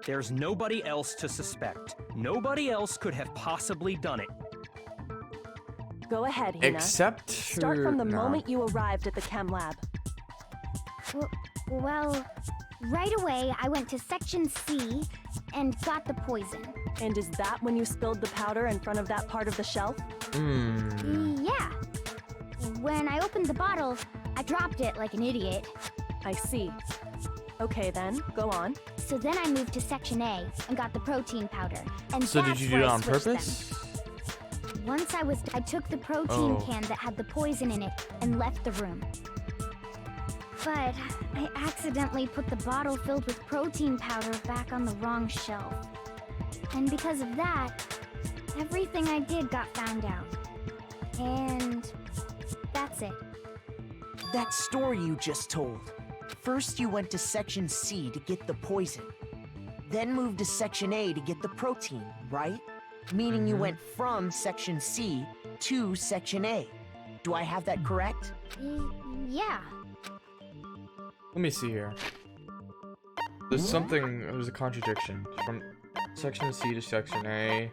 S5: There's nobody else to suspect. Nobody else could have possibly done it.
S3: Go ahead, Hina.
S1: Except
S3: Start from the moment you arrived at the chem lab.
S7: Well, right away I went to Section C and got the poison.
S3: And is that when you spilled the powder in front of that part of the shelf?
S7: Yeah. When I opened the bottle, I dropped it like an idiot.
S3: I see. Okay then, go on.
S7: So then I moved to Section A and got the protein powder. And
S1: So did
S7: that's
S1: you do
S7: where
S1: it
S7: I
S1: on
S7: switched them.
S1: purpose?
S7: Once I took the protein
S1: Oh.
S7: can that had the poison in it and left the room. But I accidentally put the bottle filled with protein powder back on the wrong shelf. And because of that, everything I did got found out. And that's it.
S4: That story you just told. First you went to Section C to get the poison. Then moved to Section A to get the protein, right? Meaning you went from Section C to Section A. Do I have that correct?
S7: Yeah.
S1: Let me see here. There's something. There's a contradiction from Section C to Section A.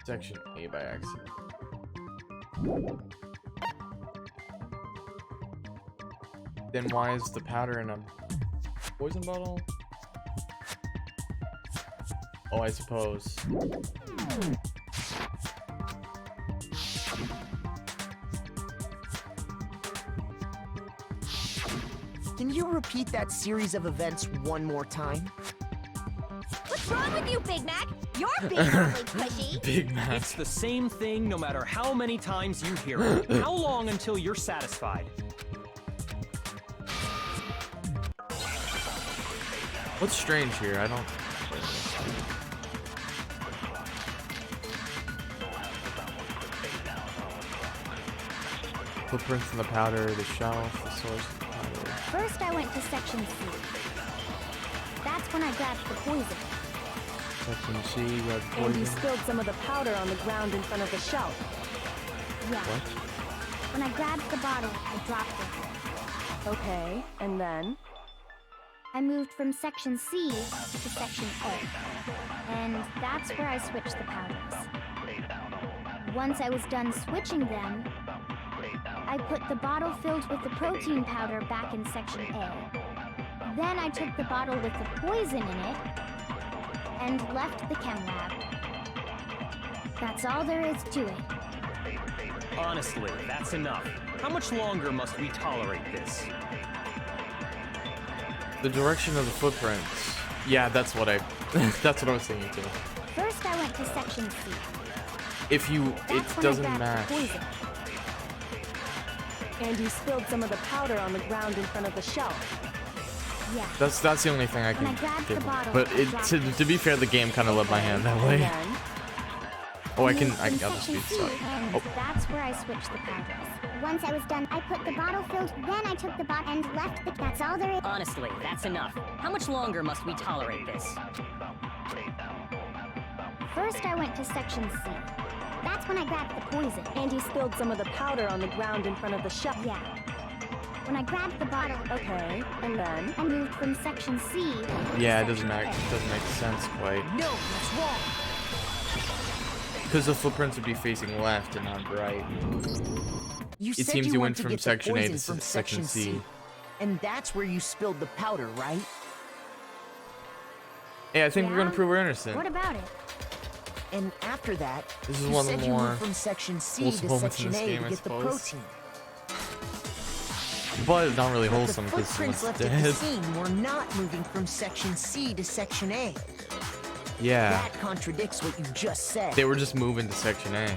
S1: Section A by accident. Then why is the powder in a poison bottle? Oh, I suppose.
S4: Can you repeat that series of events one more time?
S7: What's wrong with you, Big Mac? You're being awfully pushy.
S1: Big Mac.
S5: It's the same thing no matter how many times you hear it. How long until you're satisfied?
S1: What's strange here? I don't. Footprints in the powder, the shelf, the source of the powder.
S7: First, I went to Section C. That's when I grabbed the poison.
S1: Section C, red
S3: And you
S1: poison.
S3: spilled some of the powder on the ground in front of the shelf.
S7: Yeah.
S1: What?
S7: When I grabbed the bottle, I dropped it.
S3: Okay, and then?
S7: I moved from Section C to Section A. And that's where I switched the powders. Once I was done switching them, I put the bottle filled with the protein powder back in Section A. Then I took the bottle with the poison in it and left the chem lab. That's all there is to it.
S5: Honestly, that's enough. How much longer must we tolerate this?
S1: The direction of the footprints. Yeah, that's what I. That's what I was thinking too.
S7: First, I went to Section C.
S1: If you,
S7: That's
S1: it
S7: when
S1: doesn't
S7: I grabbed
S1: match.
S7: the poison.
S3: And you spilled some of the powder on the ground in front of the shelf.
S7: Yeah.
S1: That's the only thing I
S7: When I
S1: can
S7: grabbed the
S1: give.
S7: bottle,
S1: But
S7: I dropped it.
S1: to be fair, the game kind of led my hand that
S3: And
S1: way.
S3: then,
S1: Oh, I
S7: Moved
S1: got
S7: from
S1: the
S7: section
S1: speed.
S7: C,
S1: Sorry.
S7: and
S1: Oh.
S7: that's where I switched the powders. Once I was done, I put the bottle filled, then I took the bottle and left the... That's all there is.
S8: Honestly, that's enough. How much longer must we tolerate this?
S7: First, I went to section C. That's when I grabbed the poison.
S3: and you spilled some of the powder on the ground in front of the shelf.
S7: Yeah. When I grabbed the bottle,
S3: Okay, and then?
S7: I moved from section C.
S1: Yeah, it
S7: to
S1: doesn't
S7: section
S1: make sense quite.
S4: No, that's wrong.
S1: Because the footprints would be facing left and not right.
S4: You
S1: It
S4: said
S1: seems
S4: you
S1: you
S4: went
S1: went
S4: to
S1: from
S4: get the
S1: section A to
S4: poison from
S1: section C.
S4: And that's where you spilled the powder, right?
S1: Hey, I think we're gonna
S7: Yeah?
S1: prove we're
S7: A.
S1: innocent.
S7: What about it?
S4: And after that,
S1: This is
S4: you
S1: one of
S4: said
S1: the
S4: you
S1: more
S4: moved from section C
S1: wholesome
S4: to
S1: moments in
S4: section
S1: this
S4: A
S1: game,
S4: to
S1: I
S4: get the
S1: suppose.
S4: protein.
S1: But it's not really
S4: But
S1: wholesome
S4: the
S1: because
S4: footprints
S1: someone's
S4: left at the
S1: dead.
S4: scene were not moving from section C to section A.
S1: Yeah,
S4: That contradicts what you just said.
S1: they were just moving to section A.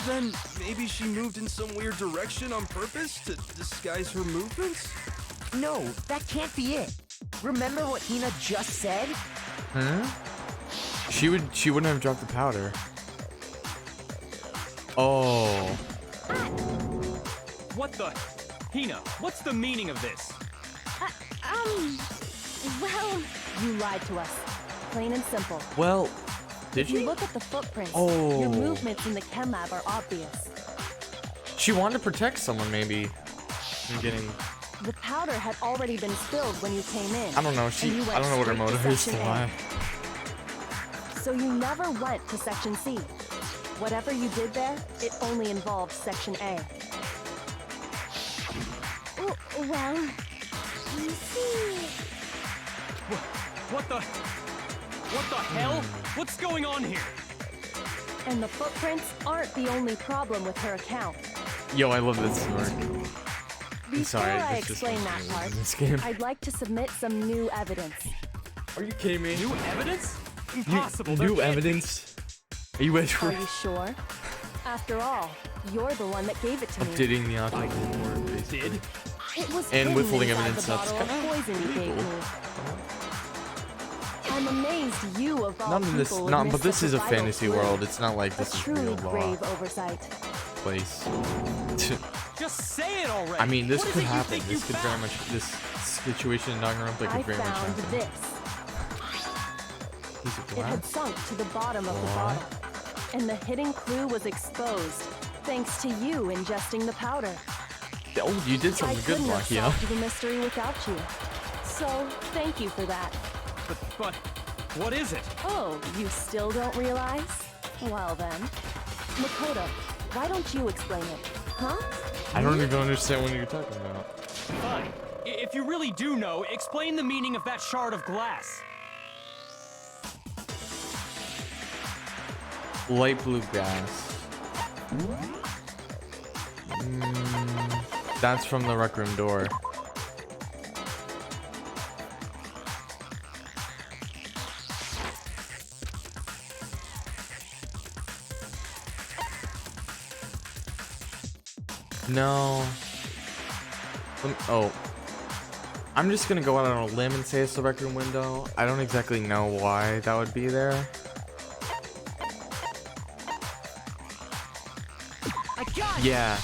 S2: Then maybe she moved in some weird direction on purpose to disguise her movements?
S4: No, that can't be it. Remember what Hina just said?
S1: Huh? She wouldn't have dropped the powder. Oh,
S5: What the? Hina, what's the meaning of this?
S7: Well,
S3: You lied to us. Plain and simple.
S1: well, did
S3: If you
S1: she?
S3: look at the footprints,
S1: Oh.
S3: your movements in the chem lab are obvious.
S1: She wanted to protect someone, maybe. I'm getting.
S3: The powder had already been spilled when you came in.
S1: I don't know.
S3: and you
S1: I
S3: went
S1: don't know what her
S3: straight to
S1: motive is to
S3: section A.
S1: lie.
S3: So you never went to section C. Whatever you did there, it only involved section A.
S7: well, you see...
S5: What the hell? What's going on here?
S3: And the footprints aren't the only problem with her account.
S1: Yo, I love this story.
S3: Before
S1: sorry,
S3: I
S1: it's just
S3: explain
S1: one
S3: that
S1: thing
S3: part,
S1: in this game.
S3: I'd like to submit some new evidence.
S1: Are you kidding me?
S5: New evidence? Impossible.
S1: New
S5: there can't be.
S1: evidence? Are you ready for
S3: Are you sure? After all, you're the one that gave it to me.
S1: updating the alcohol board, basically?
S5: Did?
S3: It was
S1: And
S3: hidden
S1: withholding
S3: inside
S1: evidence,
S3: the
S1: that's
S3: bottle of
S1: kinda
S3: poison you gave
S1: illegal.
S3: me. I'm amazed you of all
S1: Not in this.
S3: people
S1: Not.
S3: would
S1: But
S3: miss
S1: this is
S3: such
S1: a
S3: vital
S1: fantasy
S3: clue.
S1: world. It's not like
S3: A
S1: this is
S3: truly
S1: real law
S3: grave oversight.
S1: place.
S5: Just say it already.
S1: I mean, this
S5: What is
S1: could
S5: it you
S1: happen.
S5: think you
S1: This could very
S5: found?
S1: much. This situation in Danganronpa
S3: I
S1: could very much
S3: found
S1: happen.
S3: this.
S1: Piece of
S3: It had
S1: glass?
S3: sunk to the bottom of the
S1: What?
S3: bottle. And the hidden clue was exposed, thanks to you ingesting the powder.
S1: Oh, you did
S3: I
S1: something good,
S3: couldn't have
S1: Lucky.
S3: solved the mystery without you. So, thank you for that.
S5: But what is it?
S3: Oh, you still don't realize? Well then. Makoto, why don't you explain it? Huh?
S1: I don't even understand what you're talking about.
S5: Fine. If you really do know, explain the meaning of that shard of glass.
S1: Light blue gas. That's from the rec room door. No. Oh. I'm just gonna go out on a limb and say it's the rec room window. I don't exactly know why that would be there.
S4: I got it!
S1: Yeah.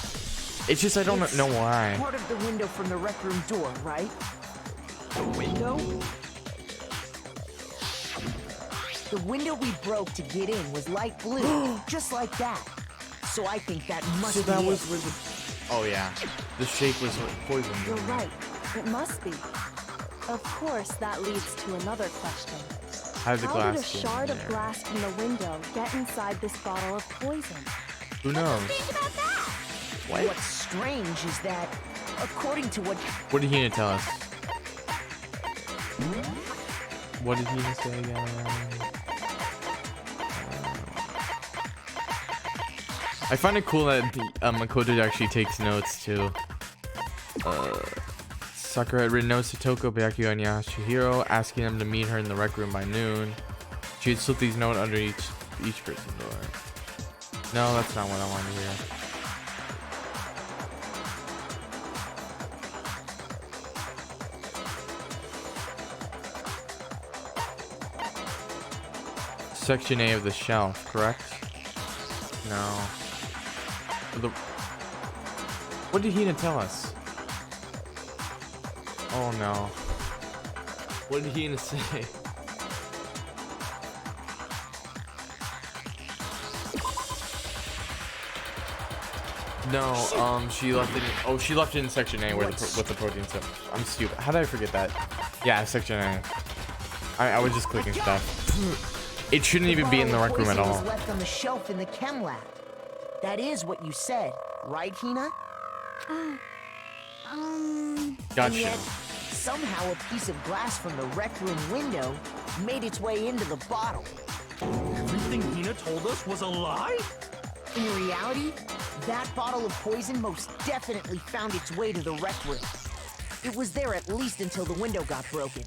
S1: It's just I don't
S4: It's
S1: know why.
S4: Part of the window from the rec room door, right? The window? The window we broke to get in was light blue, just like that. So I think that must
S1: So
S4: be
S1: that
S4: it.
S1: was where the... Oh yeah. The shake was poison.
S3: You're right. It must be. Of course, that leads to another question.
S1: How did the
S3: How
S1: glass
S3: did a
S1: get in
S3: shard of
S1: there?
S3: glass from the window get inside this bottle of poison?
S1: Who knows?
S4: What's strange is that, according to what
S1: What did Hina tell us? What did Hina say again? I find it cool that Makoto actually takes notes too. Sakura had written notes to Toko, Byakuya, and Yasuhiro, asking them to meet her in the rec room by noon. She had slipped these notes under each person's door. No, that's not what I wanted to hear. Section A of the shelf, correct? No. What did Hina tell us? Oh no. What did Hina say? No, she left it in, oh, she left it in section A where with the protein stuff. I'm stupid. How did I forget that? Yeah, section A. I was just clicking stuff. It shouldn't even be in the rec room at all.
S4: Was left on the shelf in the chem lab. That is what you said, right, Hina? And
S1: Gotcha.
S4: yet, somehow a piece of glass from the rec room window made its way into the bottle.
S5: Everything Hina told us was a lie?
S4: In reality, that bottle of poison most definitely found its way to the rec room. It was there at least until the window got broken.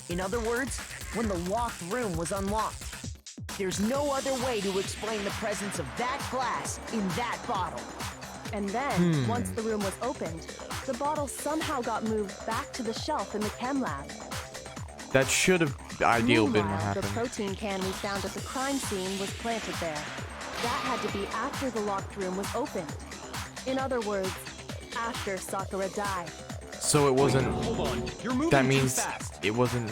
S4: In other words, when the locked room was unlocked. There's no other way to explain the presence of that glass in that bottle.
S3: And then, once the room was opened, the bottle somehow got moved back to the shelf in the chem lab.
S1: That should have ideal been what
S3: Meanwhile,
S1: happened.
S3: the protein can we found at the crime scene was planted there. That had to be after the locked room was opened. In other words, after Sakura died.
S1: So it wasn't.
S5: Hold on, you're moving
S1: That
S5: too
S1: means
S5: fast.
S1: it wasn't.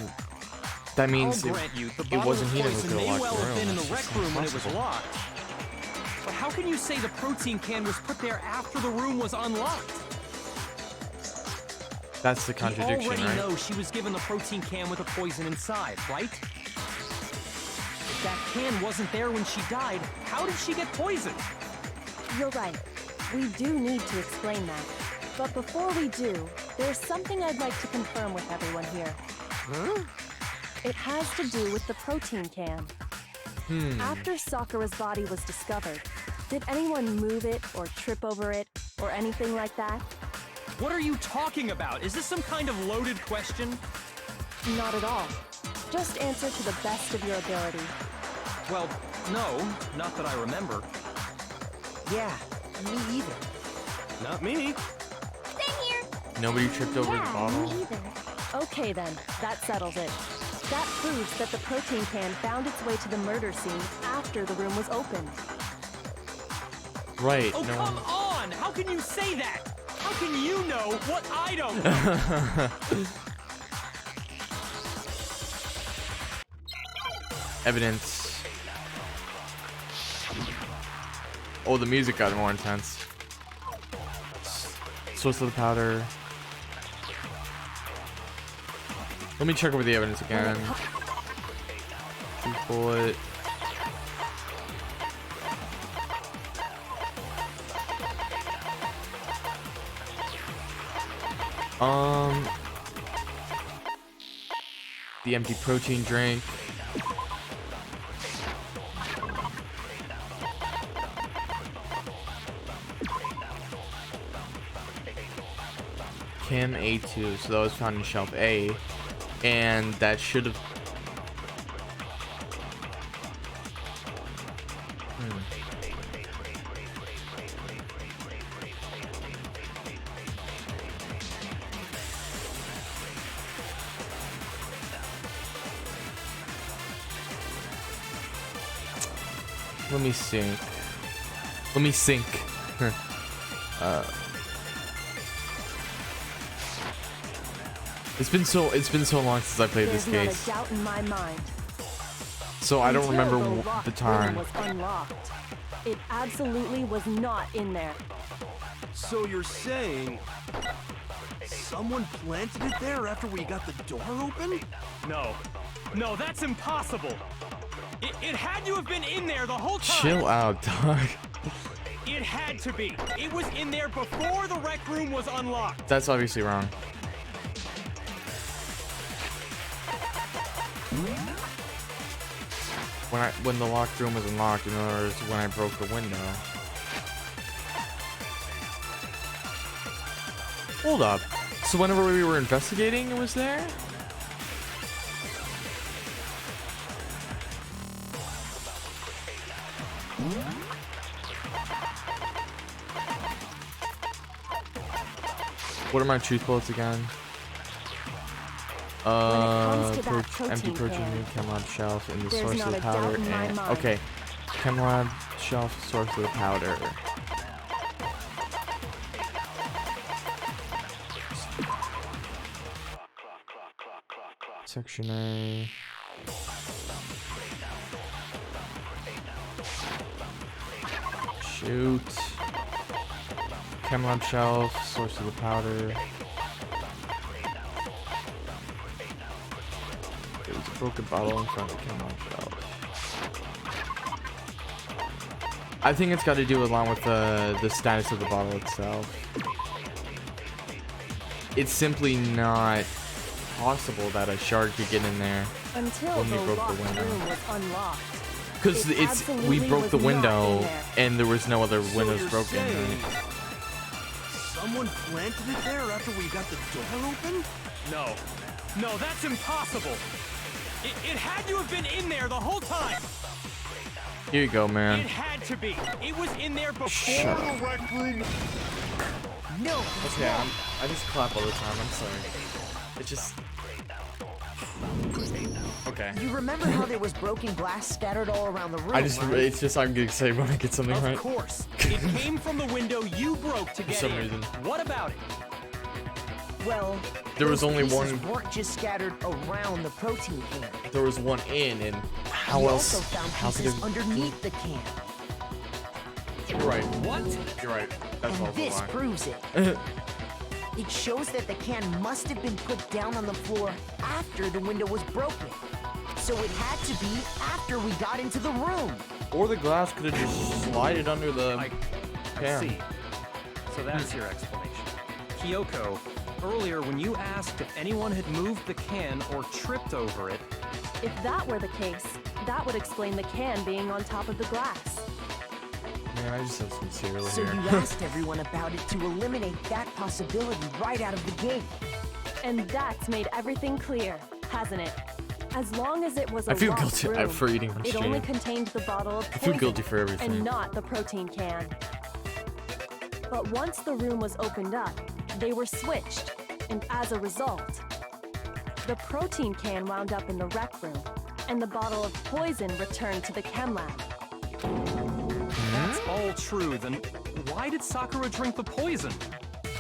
S1: That means
S5: I'll grant you, the
S1: it
S5: bottle
S1: wasn't
S5: of
S1: Hina who
S5: poison
S1: could
S5: may
S1: have
S5: well
S1: locked the
S5: have
S1: room.
S5: been in the
S1: That's
S5: rec
S1: just
S5: room when it was
S1: impossible.
S5: locked. But how can you say the protein can was put there after the room was unlocked?
S1: That's the
S5: We
S1: contradiction,
S5: already
S1: right?
S5: know she was given the protein can with the poison inside, right? If that can wasn't there when she died, how did she get poisoned?
S3: You're right. We do need to explain that. But before we do, there's something I'd like to confirm with everyone here.
S5: Huh?
S3: It has to do with the protein can. After Sakura's body was discovered, did anyone move it or trip over it or anything like that?
S5: What are you talking about? Is this some kind of loaded question?
S3: Not at all. Just answer to the best of your ability.
S5: Well, no, not that I remember.
S4: Yeah, me either.
S2: Not me.
S7: Same here.
S1: Nobody tripped over the
S7: Yeah,
S1: bottle.
S7: me either.
S3: Okay then, that settles it. That proves that the protein can found its way to the murder scene after the room was opened.
S1: Right.
S5: Oh,
S1: no
S5: come
S1: one.
S5: on! How can you say that? How can you know what I don't know?
S1: Evidence. Oh, the music got more intense. Source of the powder. Let me check over the evidence again. Bullet. The empty protein drink. Chem A2, so that was found in shelf A, and that should have. Let me think. Let me think. It's been so long since I played this
S3: There's
S1: case,
S3: not a doubt in my mind.
S1: so I don't
S3: Until
S1: remember
S3: the
S1: the
S3: locked
S1: time.
S3: room was unlocked. It absolutely was not in there.
S2: So you're saying someone planted it there after we got the door open?
S5: No. No, that's impossible. It had to have been in there the whole time.
S1: Chill out, dog.
S5: It had to be. It was in there before the rec room was unlocked.
S1: That's obviously wrong. When the locked room was unlocked, in other words, when I broke the window. Hold up. So whenever we were investigating, it was there? What are my truth bullets again?
S3: comes to that
S1: empty
S3: protein
S1: protein
S3: can,
S1: chem lab shelf in the
S3: there's
S1: source
S3: not
S1: of the
S3: a doubt
S1: powder.
S3: in my
S1: And,
S3: mind.
S1: okay, chem lab shelf, source of the powder. Section A. Shoot. Chem lab shelf, source of the powder. There's a broken bottle in front of the chem lab shelf. I think it's got to do along with the status of the bottle itself. It's simply not possible that a shark could get in there
S3: until
S1: when we
S3: the
S1: broke
S3: locked
S1: the window.
S3: room was unlocked.
S1: Because
S3: It
S1: we
S3: absolutely
S1: broke
S3: was
S1: the
S3: not
S1: window
S3: in there.
S1: and there was no other
S2: So
S1: windows
S2: you're
S1: broken.
S2: saying
S1: Right?
S2: someone planted it there after we got the door open?
S5: No. No, that's impossible. It had to have been in there the whole time.
S1: Here you go,
S5: It
S1: man.
S5: had to be. It was in there before
S1: Shut
S5: the rec room.
S4: No.
S1: Okay, I just clap all the time. I'm sorry. It's just. Okay.
S4: You remember how there was broken glass scattered all around the room,
S1: I just.
S4: right?
S1: It's just I'm getting excited when I get something
S5: Of
S1: right.
S5: course. It came from the window you broke to get
S1: some
S5: in.
S1: reason.
S5: What about it?
S4: Well,
S1: There was
S4: those
S1: only
S4: pieces
S1: one-
S4: weren't just scattered around the protein can.
S1: There was one in, and how
S4: We
S1: else?
S4: also found
S1: How could
S4: pieces
S1: it?
S4: underneath the can.
S1: You're right.
S5: What?
S1: You're right. That's
S4: And
S1: also
S4: this
S1: why.
S4: proves it. It shows that the can must have been put down on the floor after the window was broken. So it had to be after we got into the room.
S1: Or the glass could have just slided under the
S5: I
S1: can.
S5: see. So that's your explanation. Kyoko, earlier when you asked if anyone had moved the can or tripped over it,
S3: If that were the case, that would explain the can being on top of the glass.
S1: Man, I just had some cereal
S4: So
S1: here.
S4: you asked everyone about it to eliminate that possibility right out of the gate.
S3: And that's made everything clear, hasn't it? As long as it was a
S1: I feel
S3: locked
S1: guilty
S3: room,
S1: for eating on
S3: it
S1: stream.
S3: only contained the bottle of
S1: I feel
S3: poison
S1: guilty for everything.
S3: and not the protein can. But once the room was opened up, they were switched, and as a result, the protein can wound up in the rec room, and the bottle of poison returned to the chem lab.
S5: that's all true, then why did Sakura drink the poison?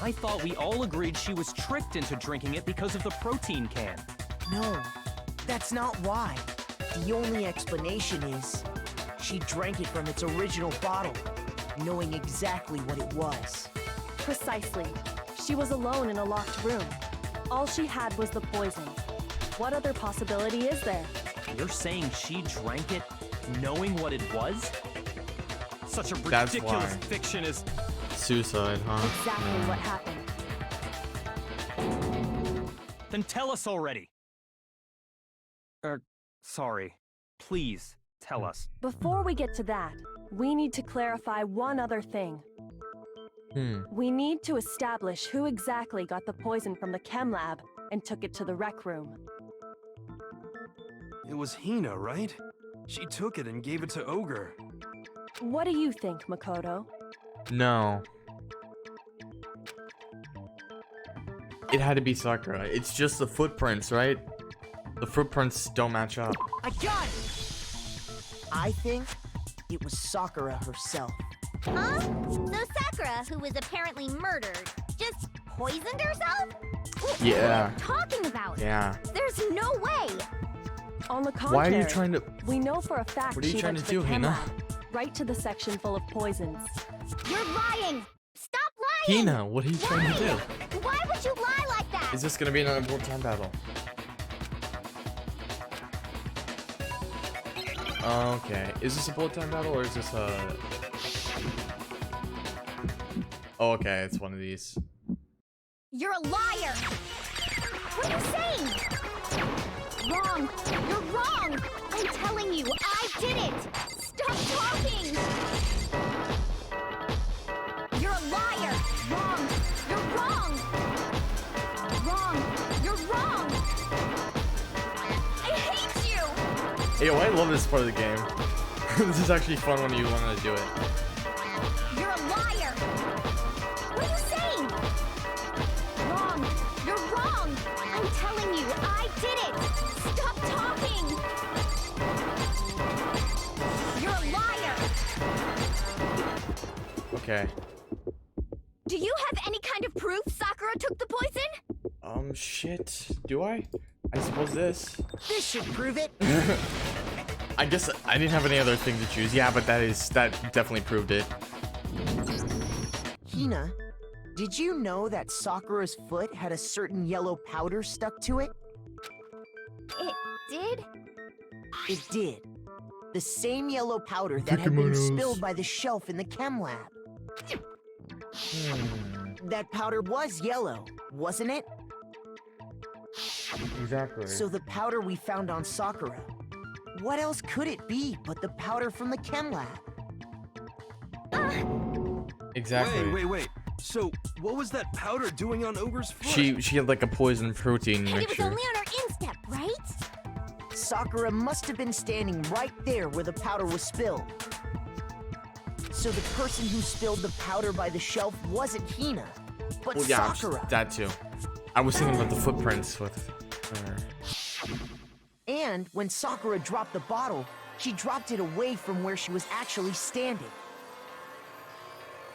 S5: I thought we all agreed she was tricked into drinking it because of the protein can.
S4: No, that's not why. The only explanation is she drank it from its original bottle, knowing exactly what it was.
S3: Precisely. She was alone in a locked room. All she had was the poison. What other possibility is there?
S5: You're saying she drank it knowing what it was? Such a
S1: That's
S5: ridiculous
S1: why.
S5: fiction is...
S1: Suicide, huh?
S3: Exactly what happened.
S5: Then tell us already. Sorry. Please, tell us.
S3: Before we get to that, we need to clarify one other thing. We need to establish who exactly got the poison from the chem lab and took it to the rec room.
S2: It was Hina, right? She took it and gave it to Ogre.
S3: What do you think, Makoto?
S1: No. It had to be Sakura. It's just the footprints, right? The footprints don't match up.
S4: I got it! I think it was Sakura herself.
S7: Huh? So Sakura, who was apparently murdered, just poisoned herself?
S1: Yeah.
S7: What are you talking about?
S1: Yeah.
S7: There's no way.
S3: On the contrary,
S1: Why are you trying to...
S3: we know for a fact
S1: What are you
S3: she
S1: trying
S3: went
S1: to
S3: to
S1: do,
S3: the chem
S1: Hina?
S3: lab, right to the section full of poisons.
S7: You're lying. Stop lying.
S1: Hina, what are you trying to do?
S7: Why would you lie like that?
S1: Is this gonna be another bullet time battle? Okay. Is this a bullet time battle or is this a... Oh, okay. It's one of these.
S7: You're a liar. What are you saying? Wrong. You're wrong. I'm telling you, I did it. Stop talking. You're a liar. Wrong. You're wrong. Wrong. You're wrong. I hate you.
S1: Hey, yo, I love this part of the game. This is actually fun when you learn to do it.
S7: You're a liar. What are you saying? Wrong. You're wrong. wrong! I'm telling you, I did it! Stop talking! You're a liar!
S1: Okay.
S7: Do you have any kind of proof Sakura took the poison?
S1: Shit. Do I? I suppose this.
S4: This should prove it.
S1: I guess I didn't have any other thing to choose. Yeah, but that definitely proved it.
S4: Hina, did you know that Sakura's foot had a certain yellow powder stuck to it?
S7: It did?
S4: It did. The same yellow powder that had been spilled by the shelf in the chem lab. That powder was yellow, wasn't it?
S1: Exactly.
S4: So the powder we found on Sakura, what else could it be but the powder from the chem lab?
S1: Exactly.
S2: Wait. So, what was that powder doing on Ogre's foot?
S1: She had like a poison protein
S7: And it was
S1: mixture.
S7: only on her instep, right?
S4: Sakura must have been standing right there where the powder was spilled. So the person who spilled the powder by the shelf wasn't Hina, but
S1: Well, yeah,
S4: Sakura.
S1: that too. I was thinking about the footprints with her.
S4: And when Sakura dropped the bottle, she dropped it away from where she was actually standing,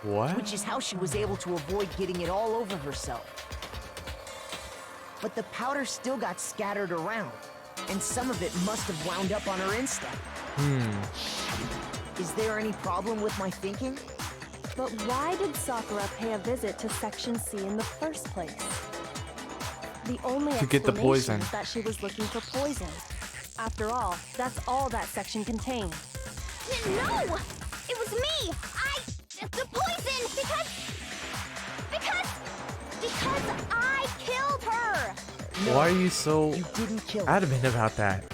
S1: What?
S4: which is how she was able to avoid getting it all over herself. But the powder still got scattered around, and some of it must have wound up on her instep. Is there any problem with my thinking?
S3: But why did Sakura pay a visit to Section C in the first place? The only
S1: To get the
S3: explanation
S1: poison.
S3: is that she was looking for poison. After all, that's all that section contained.
S7: No! It was me! The poison! Because I killed her!
S1: Why are you so
S4: You didn't kill her.
S1: adamant about that?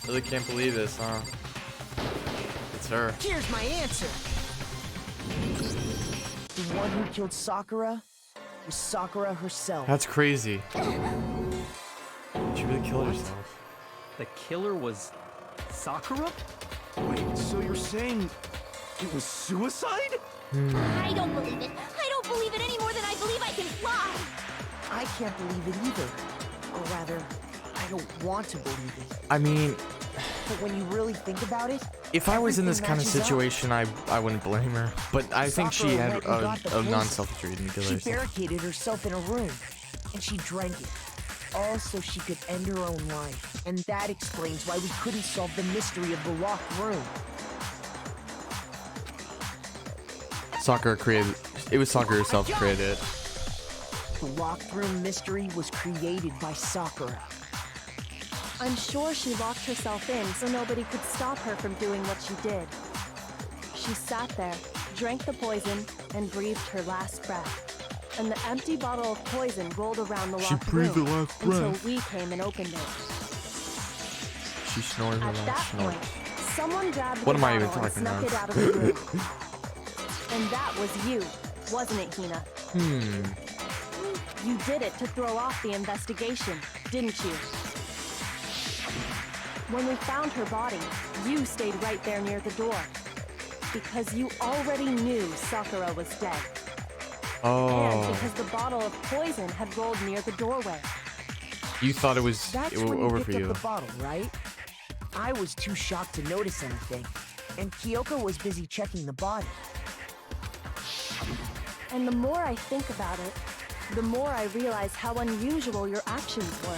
S1: Really can't believe this, huh? It's her.
S4: Here's my answer. The one who killed Sakura was Sakura herself.
S1: That's crazy. She really killed herself.
S5: The killer was Sakura?
S2: Wait, so you're saying it was suicide?
S7: I don't believe it. I don't believe it any more than I believe I can fly.
S4: I can't believe it either. Or rather, I don't want to believe it.
S1: I mean,
S4: But when you really think about it,
S1: if I was in this
S4: everything
S1: kind of
S4: matches up.
S1: situation, I wouldn't blame her. But I think she
S4: Sakura
S1: had
S4: went and got the
S1: a
S4: poison.
S1: non-selfish reason to kill
S4: She
S1: herself.
S4: barricaded herself in a room, and she drank it. All so she could end her own life. And that explains why we couldn't solve the mystery of the locked room.
S1: Sakura created. It was Sakura herself who created it.
S4: The locked room mystery was created by Sakura.
S3: I'm sure she locked herself in so nobody could stop her from doing what she did. She sat there, drank the poison, and breathed her last breath. And the empty bottle of poison rolled around the locked room until we came and opened it.
S1: She snored her
S3: At that
S1: last snort.
S3: point, someone grabbed
S1: What
S3: the
S1: am I even
S3: bottle and
S1: talking
S3: snuck
S1: about?
S3: it out of the room. And that was you, wasn't it, Hina? You did it to throw off the investigation, didn't you? When we found her body, you stayed right there near the door. Because you already knew Sakura was dead. And
S1: Oh,
S3: because the bottle of poison had rolled near the doorway.
S1: you thought it was
S4: That's
S1: over
S4: when you
S1: for
S4: picked
S1: you.
S4: up the bottle, right? I was too shocked to notice anything, and Kyoko was busy checking the body.
S3: And the more I think about it, the more I realize how unusual your actions were.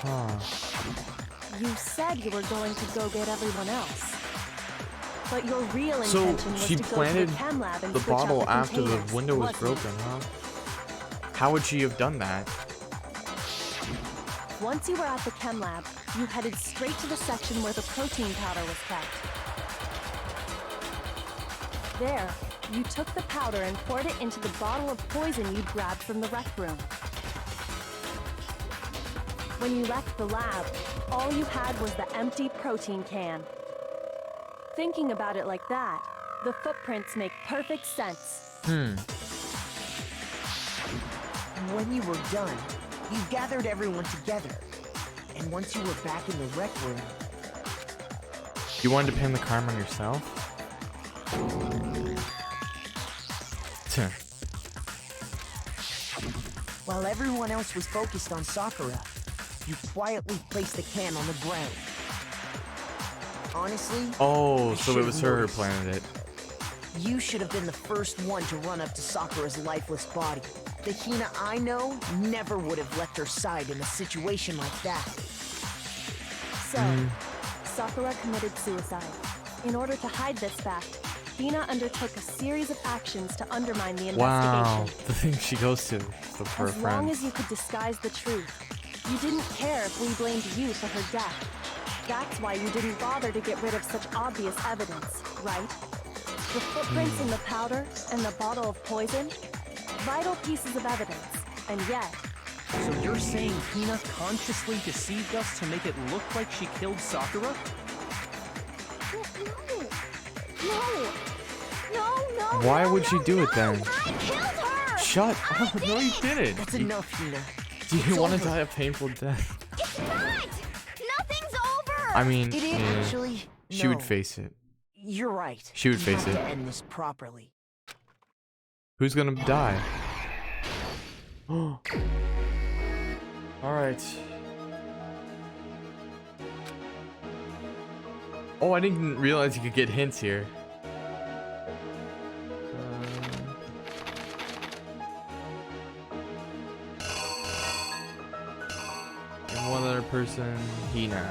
S1: Huh.
S3: You said you were going to go get everyone else. But your real
S1: So
S3: intention was
S1: she
S3: to
S1: planted
S3: go to the chem lab and
S1: the
S3: switch out
S1: bottle
S3: the
S1: after the
S3: containers,
S1: window was
S3: wasn't it?
S1: broken, huh? How would she have done that?
S3: Once you were at the chem lab, you headed straight to the section where the protein powder was kept. There, you took the powder and poured it into the bottle of poison you'd grabbed from the rec room. When you left the lab, all you had was the empty protein can. Thinking about it like that, the footprints make perfect sense.
S4: When you were done, you gathered everyone together. And once you were back in the rec room...
S1: You wanted to pin the crime on yourself? Tuh.
S4: While everyone else was focused on Sakura, you quietly placed the can on the ground. Honestly...
S1: Oh,
S4: I
S1: so it
S4: should've
S1: was her who
S4: noticed.
S1: planted it.
S4: You should have been the first one to run up to Sakura's lifeless body. The Hina I know never would have left her side in a situation like that.
S3: So, Sakura committed suicide. In order to hide this fact, Hina undertook a series of actions to undermine the
S1: Wow,
S3: investigation.
S1: the thing she goes to for a
S3: As long
S1: friend.
S3: as you could disguise the truth, you didn't care if we blamed you for her death. That's why you didn't bother to get rid of such obvious evidence, right? The footprints in the powder and the bottle of poison? Vital pieces of evidence, and yet...
S5: So you're saying Hina consciously deceived us to make it look like she killed Sakura?
S3: No,
S1: Why would she do it then?
S3: I killed her!
S1: Shut up! No, you didn't.
S4: That's enough, Hina.
S1: Do you
S4: It's
S1: want to
S4: over.
S1: die a painful death?
S3: It's not! Nothing's over!
S1: I mean,
S4: It is
S1: yeah,
S4: actually...
S1: she would
S4: no.
S1: face it.
S4: You're right.
S1: She would
S4: We
S1: face
S4: have
S1: it.
S4: to end this properly.
S1: Who's gonna die? All right. Oh, I didn't realize you could get hints here. And one other person, Hina.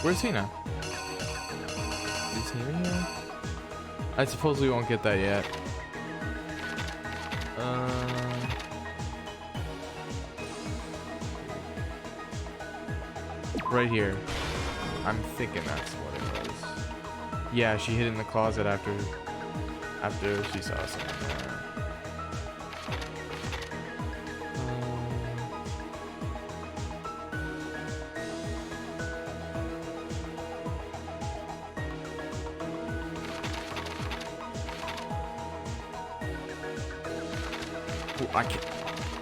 S1: Where's Hina? Is Hina here? I suppose we won't get that yet. Right here. I'm thinking that's what it was. Yeah, she hid in the closet after she saw someone there. Oh, I can't.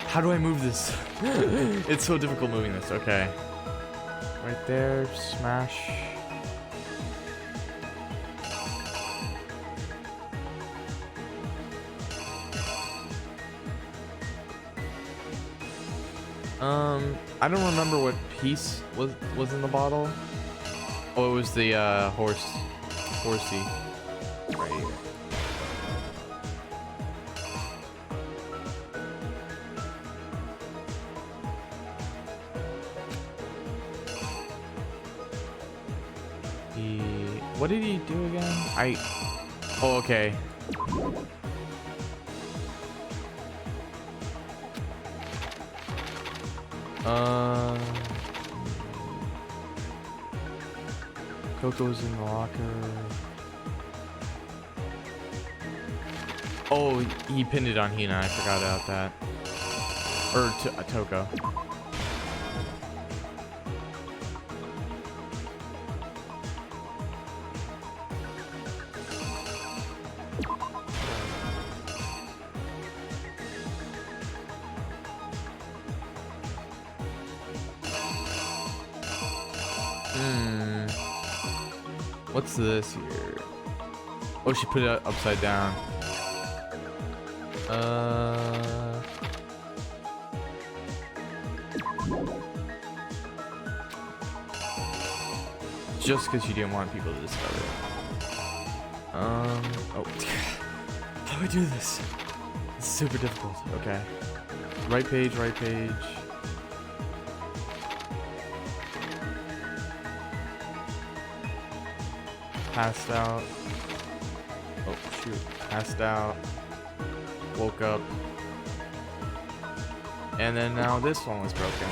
S1: How do I move this? It's so difficult moving this. Okay. Right there, smash. I don't remember what piece was in the bottle. Oh, it was the horsey. Right here. What did he do again? Oh, okay. Coco's in the locker. Oh, he pinned it on Hina. I forgot about that. Or Toko. What's this here? Oh, she put it upside down. Just because you didn't want people to discover it. Oh. How do I do this? It's super difficult. Okay. Right page, right page. Passed out. Oh, shoot. Passed out. Woke up. And then now this one was broken.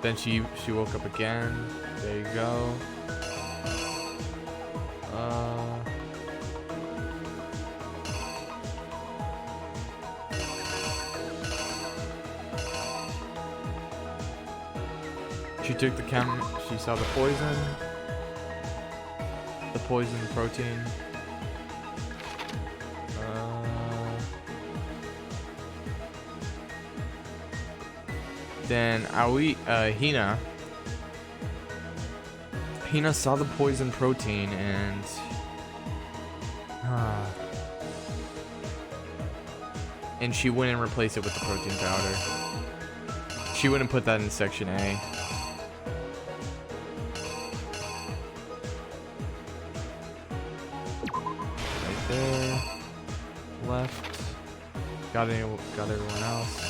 S1: Then she woke up again. There you go. She took the she saw the poison protein. Then Hina saw the poison protein and she went and replaced it with the protein powder. She wouldn't put that in section A. Right there. Left. Got everyone else.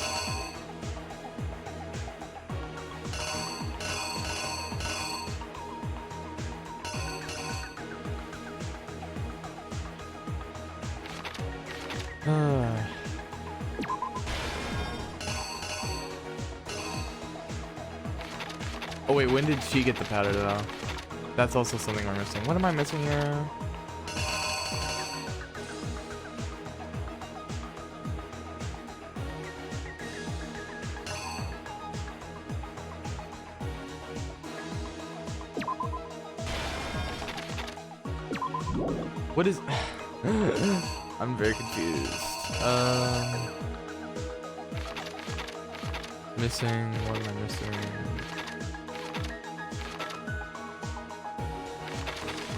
S1: Oh wait, when did she get the powder though? That's also something we're missing. What am I missing here? What is... I'm very confused. Missing, what am I missing?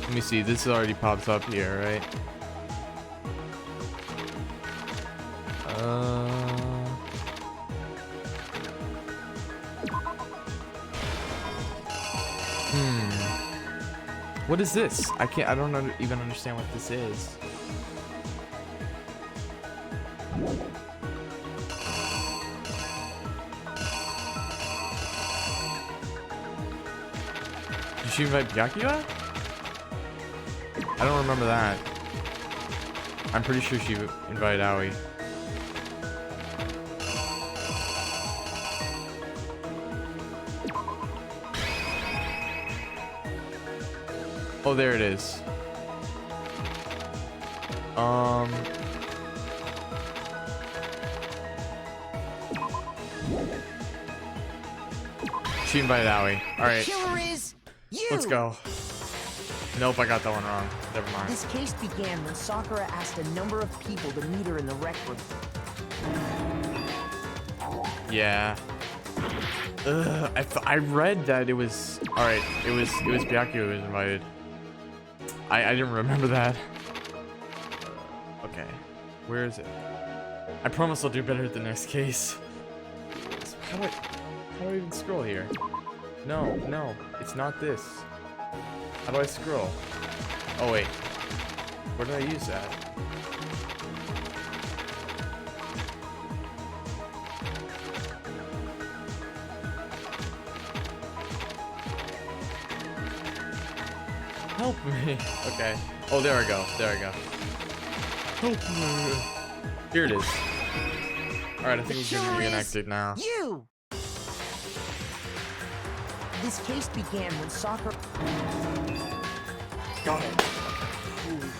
S1: Let me see, this already pops up here, right? What is this? I don't even understand what this is. Did she invite Byakuya? I don't remember that. I'm pretty sure she invited Aoi. Oh, there it is. She invited Aoi. Alright.
S4: Killer is you!
S1: Let's go. Nope, I got that one wrong. Never mind.
S4: This case began when Sakura asked a number of people to meet her in the rec room.
S1: Yeah. I read that it was... Alright, it was Byakuya who was invited. I didn't remember that. Okay. Where is it? I promise I'll do better at the next case. How do I even scroll here? No, it's not this. How do I scroll? Oh wait. Where did I use that? Help me. Okay. Oh, there I go. Help me. Here it is. Alright, I think we can reenact it now.
S4: You! This case began when Sakura...
S1: Got it.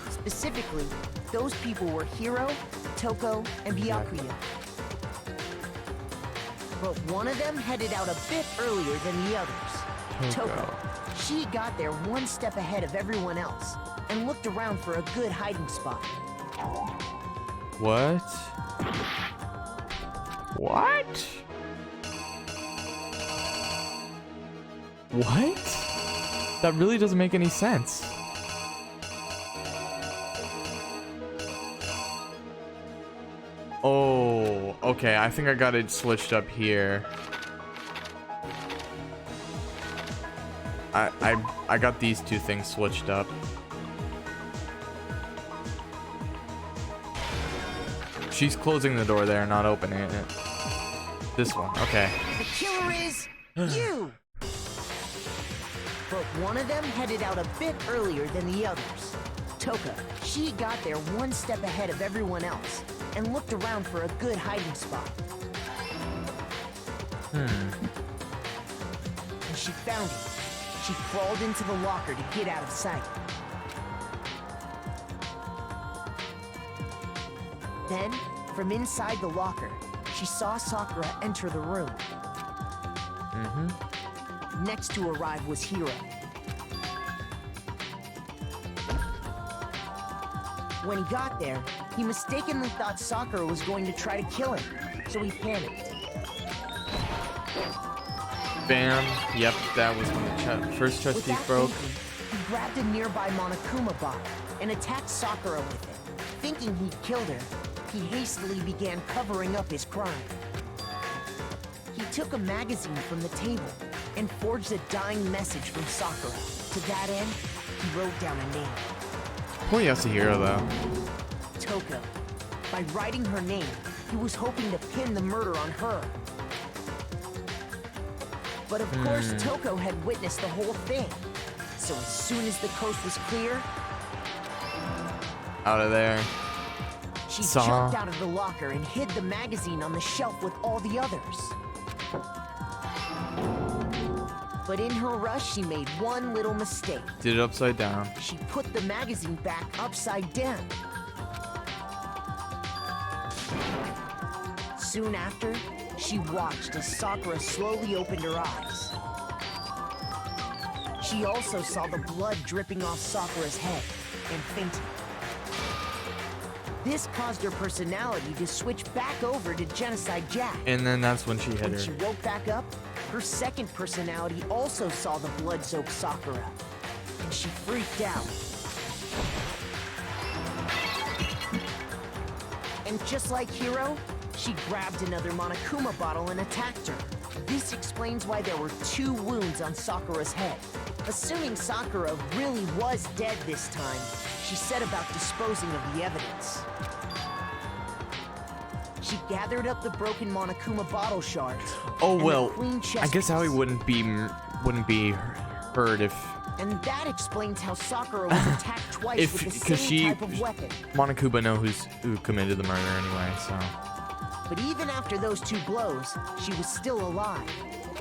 S4: Specifically, those people were Hiro, Toko, and Byakuya. But one of them headed out a bit earlier than the others. Toko. She got there one step ahead of everyone else and looked around for a good hiding spot.
S1: What? What? What? That really doesn't make any sense. Oh, okay. I think I got it switched up here. I got these two things switched up. She's closing the door there, not opening it. This one, okay.
S4: The killer is you! But one of them headed out a bit earlier than the others. Toka, she got there one step ahead of everyone else and looked around for a good hiding spot. And she found it. She crawled into the locker to get out of sight. Then, from inside the locker, she saw Sakura enter the room. next to arrive was Hiro. When he got there, he mistakenly thought Sakura was going to try to kill him, so he panicked.
S1: Bam. Yep, that was when the first chest
S4: With
S1: piece
S4: that
S1: broke.
S4: thinking, he grabbed a nearby Monokuma bottle and attacked Sakura with it. Thinking he'd killed her, he hastily began covering up his crime. He took a magazine from the table and forged a dying message from Sakura. To that end, he wrote down a name.
S1: Poor Yasuhiro, though.
S4: Toko. By writing her name, he was hoping to pin the murder on her. But of course, Toko had witnessed the whole thing. So as soon as the coast was clear,
S1: Out of there.
S4: she jumped out of the locker and hid the magazine on the shelf with all the others. But in her rush, she made one little mistake.
S1: Did it upside down.
S4: She put the magazine back upside down. Soon after, she watched as Sakura slowly opened her eyes. She also saw the blood dripping off Sakura's head and fainted. This caused her personality to switch back over to Genocide Jack.
S1: And then that's when she hit
S4: When
S1: her.
S4: she woke back up, her second personality also saw the blood-soaked Sakura, and she freaked out. And just like Hiro, she grabbed another Monokuma bottle and attacked her. This explains why there were 2 wounds on Sakura's head. Assuming Sakura really was dead this time, she set about disposing of the evidence. She gathered up the broken Monokuma bottle shards.
S1: Oh
S4: and the
S1: well,
S4: clean chest
S1: I guess Aoi
S4: piece.
S1: wouldn't be hurt if
S4: And that explains how Sakura was attacked twice with the
S1: because
S4: same type of weapon.
S1: Monokuma know who committed the murder anyway, so.
S4: But even after those 2 blows, she was still alive.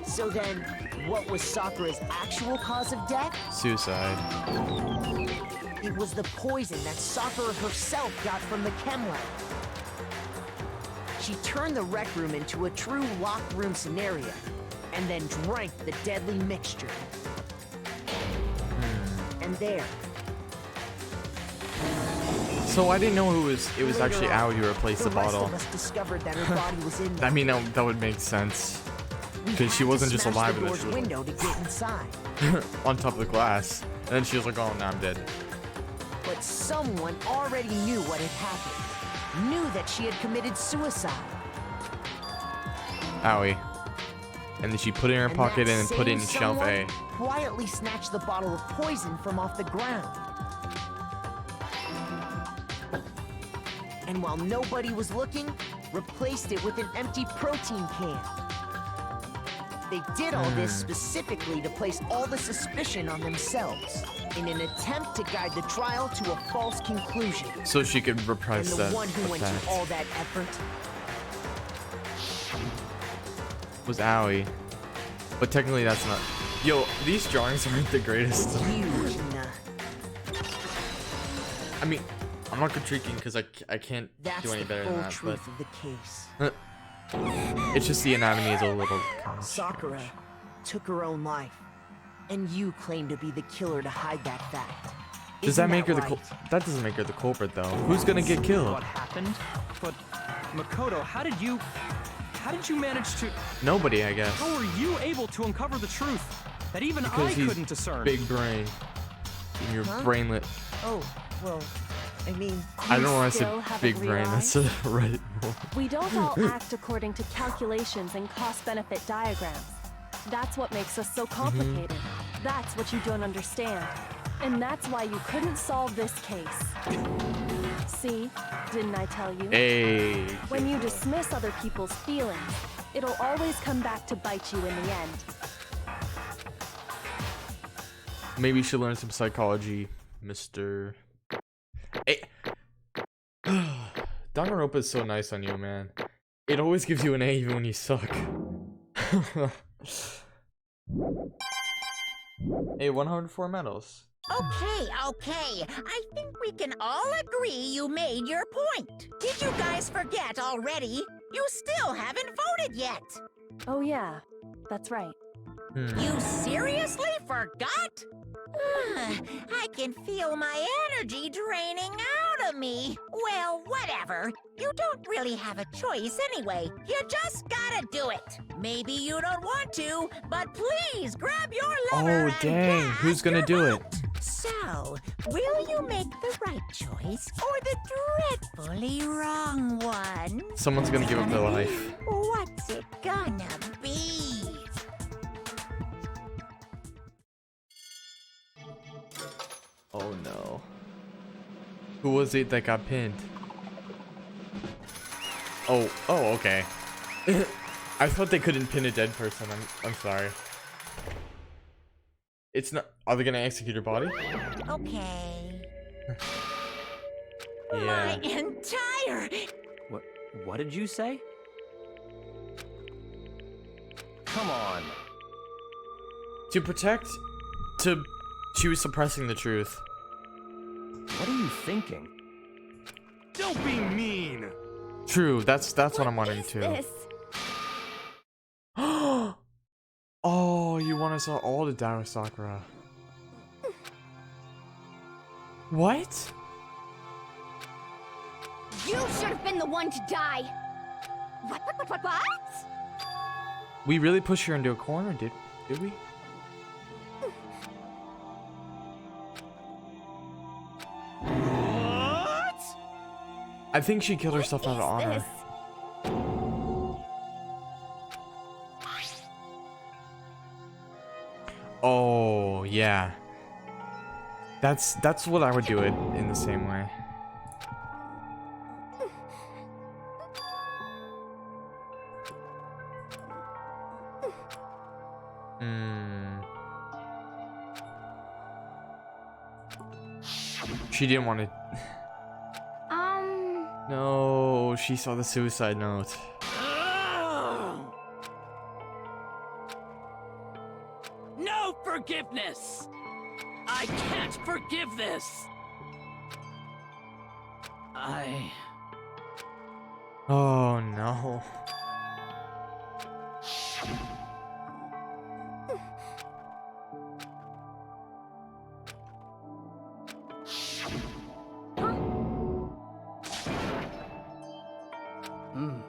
S4: So then, what was Sakura's actual cause of death?
S1: Suicide.
S4: It was the poison that Sakura herself got from the chem lab. She turned the rec room into a true locked room scenario, and then drank the deadly mixture. And there.
S1: So I didn't know it was
S4: Later
S1: actually
S4: on,
S1: Aoi who replaced the
S4: rest
S1: bottle.
S4: of us discovered that her body was in there.
S1: I mean that would make sense.
S4: We
S1: Because she
S4: had to
S1: wasn't just
S4: smash
S1: alive
S4: the
S1: with
S4: door's
S1: it. She was
S4: window to get inside.
S1: on top of the glass. And then she was like, oh, now I'm dead.
S4: But someone already knew what had happened. Knew that she had committed suicide.
S1: Aoi. And then she put it in her
S4: And
S1: pocket
S4: that
S1: and then put it in
S4: same
S1: shelf A.
S4: someone quietly snatched the bottle of poison from off the ground. And while nobody was looking, replaced it with an empty protein can. They did all this specifically to place all the suspicion on themselves, in an attempt to guide the trial to a false conclusion.
S1: So she could
S4: And
S1: repress
S4: the
S1: that
S4: one who went to
S1: effect.
S4: all that effort
S1: Was Aoi. But technically that's not. Yo, these drawings aren't the greatest.
S4: was you, Hina.
S1: I mean, I'm not critiquing because I can't
S4: That's
S1: do any
S4: the
S1: better
S4: full
S1: than that.
S4: truth of the case.
S1: But it's just the anatomy is a little.
S4: Sakura took her own life, and you claim to be the killer to hide that fact.
S1: Does
S4: Isn't
S1: that make her the
S4: right?
S1: that doesn't make her the culprit though? Who's gonna get killed?
S5: What happened? But Makoto, how did you manage to?
S1: Nobody, I guess.
S5: How were you able to uncover the truth that even
S1: Because
S5: I
S1: he's
S5: couldn't discern?
S1: big brain. And you're
S4: Huh?
S1: brainlet.
S4: Oh, well, I mean,
S1: I don't know why I
S3: still
S1: said
S3: haven't
S1: big brain. That's a right.
S3: We don't all act according to calculations and cost-benefit diagrams. That's what makes us so complicated. That's what you don't understand. And that's why you couldn't solve this case. See? Didn't I tell you?
S1: Hey.
S3: When you dismiss other people's feelings, it'll always come back to bite you in the end.
S1: Maybe you should learn some psychology, Mr. Hey. Danganronpa is so nice on you, man. It always gives you an A even when you suck. Hey, 104 medals.
S9: Okay. I think we can all agree you made your point. Did you guys forget already? You still haven't voted yet.
S3: Oh yeah, that's right.
S9: You seriously forgot? I can feel my energy draining out of me. Well, whatever. You don't really have a choice anyway. You just gotta do it. Maybe you don't want to, but please grab your lever
S1: Oh,
S9: and
S1: dang.
S9: cast
S1: Who's gonna
S9: your
S1: do it?
S9: vote. So, will you make the right choice or the dreadfully wrong one?
S1: Someone's gonna give up their life.
S9: What's it gonna be?
S1: Oh no. Who was it that got pinned? Oh, okay. I thought they couldn't pin a dead person. I'm sorry. It's not. Are they gonna execute her body?
S9: Okay.
S1: Yeah.
S9: My entire...
S5: What did you say? Come on.
S1: To protect. She was suppressing the truth.
S5: What are you thinking?
S2: Don't be mean.
S1: True. That's what I'm wondering too.
S3: This.
S1: Oh, you want us all to die with Sakura. What?
S7: You should have been the one to die. What?
S1: We really pushed her into a corner, did we?
S2: What?
S1: I think she killed herself out of honor.
S3: This.
S1: Oh, yeah. That's what I would do it in the same way. She didn't want to. No, she saw the suicide note.
S8: No forgiveness! I can't forgive this!
S1: Oh no.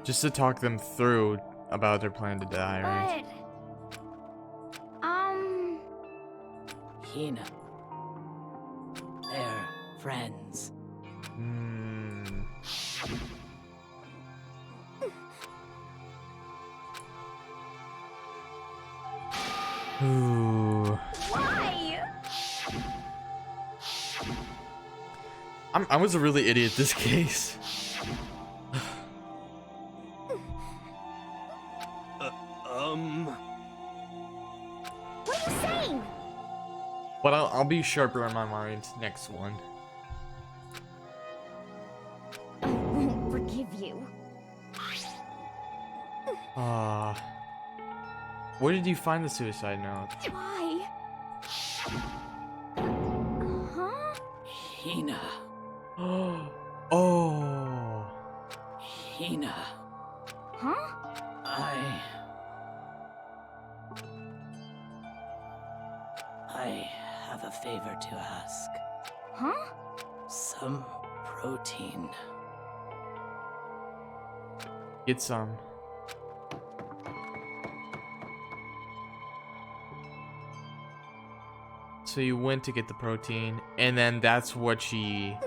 S1: Just to talk them through about their plan to die, right?
S8: Hina. They're friends.
S1: Ooh.
S7: Why?
S1: I was a really idiot this case.
S7: What are you saying?
S1: But I'll be sharper in my mind next one.
S7: I won't forgive you.
S1: Where did you find the suicide note?
S3: Why?
S7: Huh?
S8: Hina.
S1: Oh.
S8: Hina.
S7: Huh?
S8: I have a favor to ask.
S7: Huh?
S8: Some protein.
S1: Get some. So you went to get the protein, and then that's what she...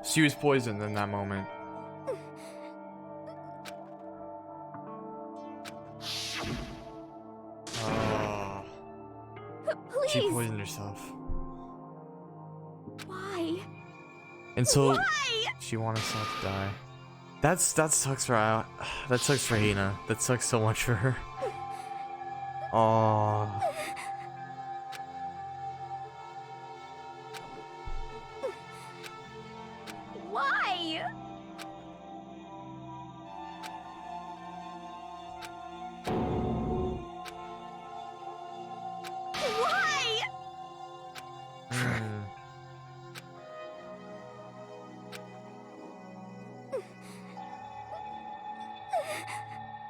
S1: She was poisoned in that moment. She
S3: Please.
S1: poisoned herself.
S3: Why?
S1: And so she wanted herself to die. That sucks for that sucks for Hina. That sucks so much for her. Oh.
S7: Why? Why?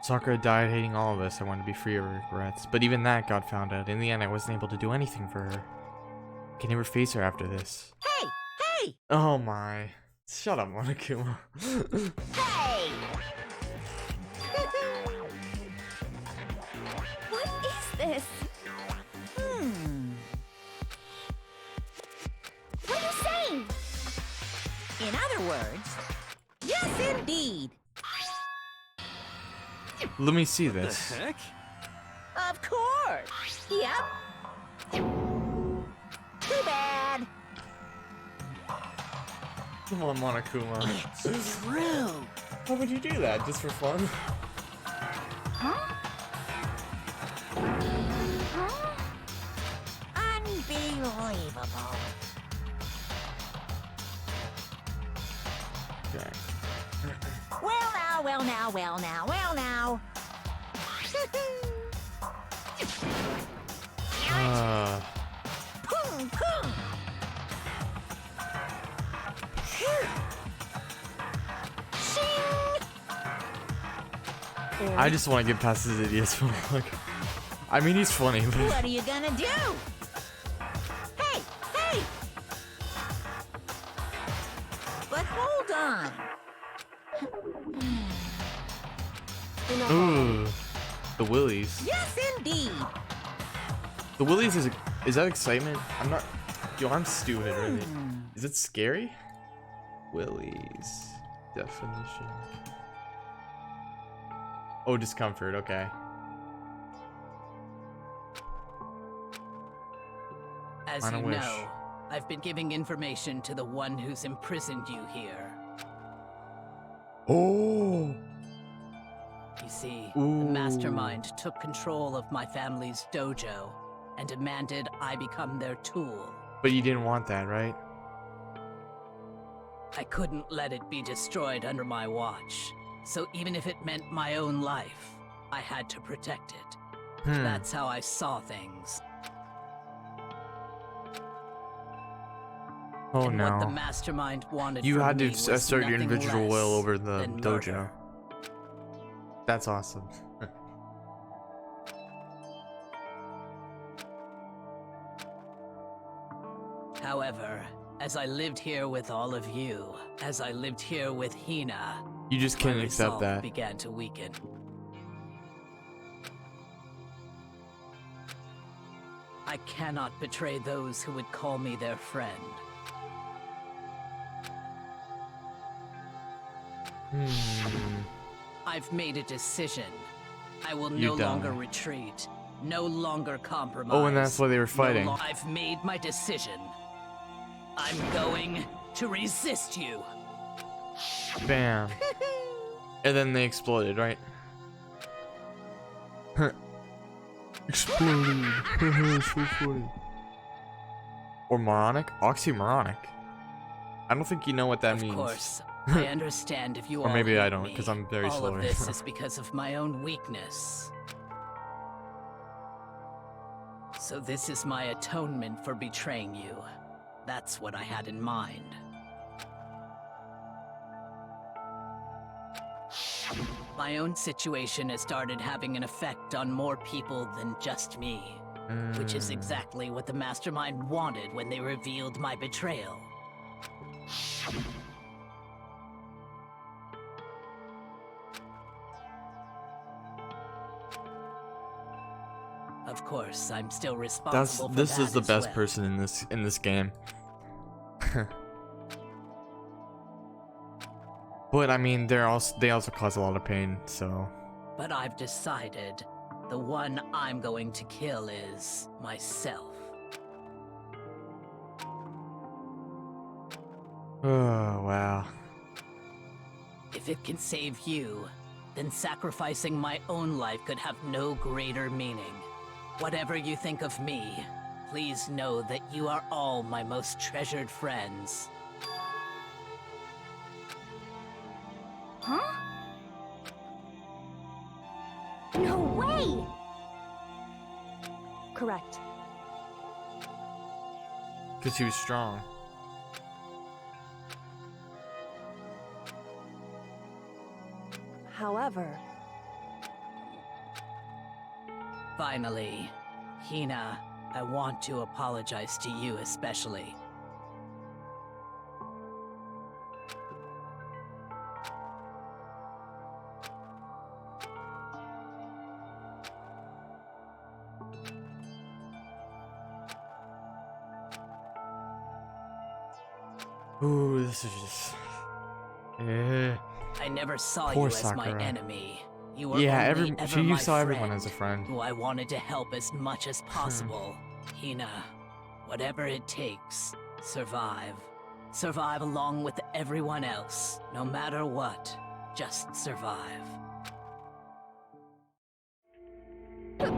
S1: Sakura died hating all of us. I wanted to be free of regrets. But even that got found out. In the end, I wasn't able to do anything for her. I can never face her after this.
S9: Hey! Hey!
S1: Oh my. Shut up, Monokuma.
S9: Hey!
S3: What is this?
S7: What are you saying?
S9: In other words, yes, indeed.
S1: Let me see
S2: What the
S1: this.
S2: heck?
S9: Of course. Yep. Too bad.
S1: Come on, Monokuma.
S9: It's true.
S1: Why would you do that? Just for fun?
S7: Huh? Huh?
S9: Unbelievable.
S1: Okay.
S9: Well now, well now, well now, well now. Pung, pung. Shing.
S1: I just want to get past his idiots. Like, I mean, he's funny, but
S9: What are you gonna do? Hey, hey! But hold on.
S1: ooh, the willies.
S9: Yes, indeed.
S1: The willies is that excitement? I'm not. Yo, I'm stupid, really. Is it scary? Willies definition. Oh, discomfort. Okay.
S5: As
S1: On a
S5: you
S1: wish.
S5: know, I've been giving information to the one who's imprisoned you here.
S1: Oh.
S5: You see,
S1: Ooh.
S5: the mastermind took control of my family's dojo and demanded I become their tool.
S1: But you didn't want that, right?
S5: I couldn't let it be destroyed under my watch, so even if it meant my own life, I had to protect it. That's how I saw things.
S1: Oh
S5: And what the
S1: no.
S5: mastermind wanted
S1: You
S5: from
S1: had to
S5: me was
S1: assert your
S5: nothing
S1: individual will
S5: less
S1: over the
S5: than
S1: dojo.
S5: murder.
S1: That's awesome.
S5: However, as I lived here with all of you, as I lived here with Hina,
S1: You just
S5: my
S1: can't accept
S5: resolve
S1: that.
S5: began to weaken. I cannot betray those who would call me their friend. I've made a decision. I will
S1: You
S5: no
S1: dumb.
S5: longer retreat, no longer compromise.
S1: Oh, and that's why they were fighting.
S5: I've made my decision. I'm going to resist you.
S1: Bam. And then they exploded, right? Exploded. So funny. Or moronic? Oxymoronic. I don't think you know what that
S5: Of
S1: means.
S5: course, I understand if you
S1: Or
S5: all
S1: maybe I
S5: hate
S1: don't,
S5: me.
S1: 'cause I'm very
S5: all
S1: slow
S5: of
S1: right
S5: this
S1: now.
S5: is because of my own weakness. So this is my atonement for betraying you. That's what I had in mind. My own situation has started having an effect on more people than just me, which is exactly what the mastermind wanted when they revealed my betrayal. Of course, I'm still responsible for
S1: This
S5: that
S1: is the
S5: as
S1: best
S5: well.
S1: person in this game. But I mean, they also cause a lot of pain, so.
S5: But I've decided the one I'm going to kill is myself.
S1: Oh wow.
S5: If it can save you, then sacrificing my own life could have no greater meaning. Whatever you think of me, please know that you are all my most treasured friends.
S7: Huh? No way!
S3: Correct.
S1: Because he was strong.
S3: However,
S8: Finally. Hina, I want to apologize to you especially.
S1: Ooh, this is just.
S8: I never saw
S1: Poor
S8: you as my
S1: Sakura.
S8: enemy. You were
S1: Yeah,
S8: only ever
S1: you
S8: my
S1: saw everyone
S8: friend,
S1: as a friend.
S8: who I wanted to help as much as possible. Hina, whatever it takes, survive. Survive along with everyone else, no matter what. Just survive.
S7: But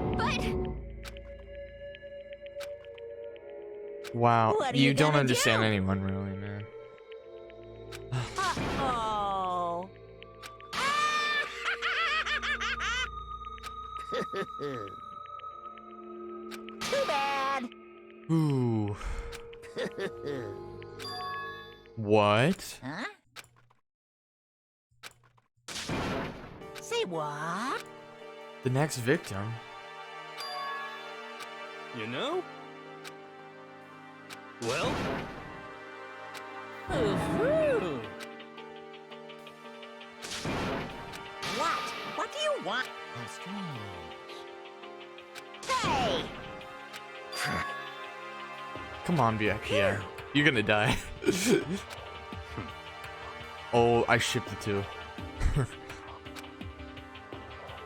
S1: Wow,
S9: What are
S1: you
S9: you
S1: don't
S9: gonna
S1: understand
S9: do?
S1: anyone really, man.
S9: Uh-oh. Too bad.
S1: Ooh. What?
S9: Huh? Say what?
S1: The next victim?
S2: You know? Well,
S9: Ooh. What? What do you want? Oh, strange. Hey!
S1: Come on, Byakuya. You're gonna die. Oh, I shipped the two.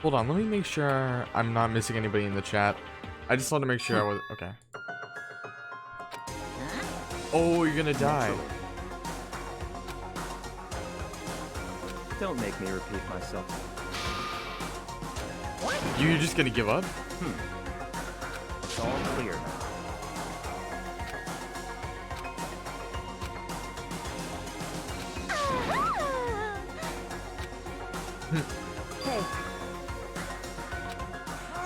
S1: Hold on, let me make sure I'm not missing anybody in the chat. I just want to make sure I was okay. Oh, you're gonna die.
S5: Don't make me repeat myself.
S1: You're just gonna give up?
S5: It's all clear now.
S3: Hey,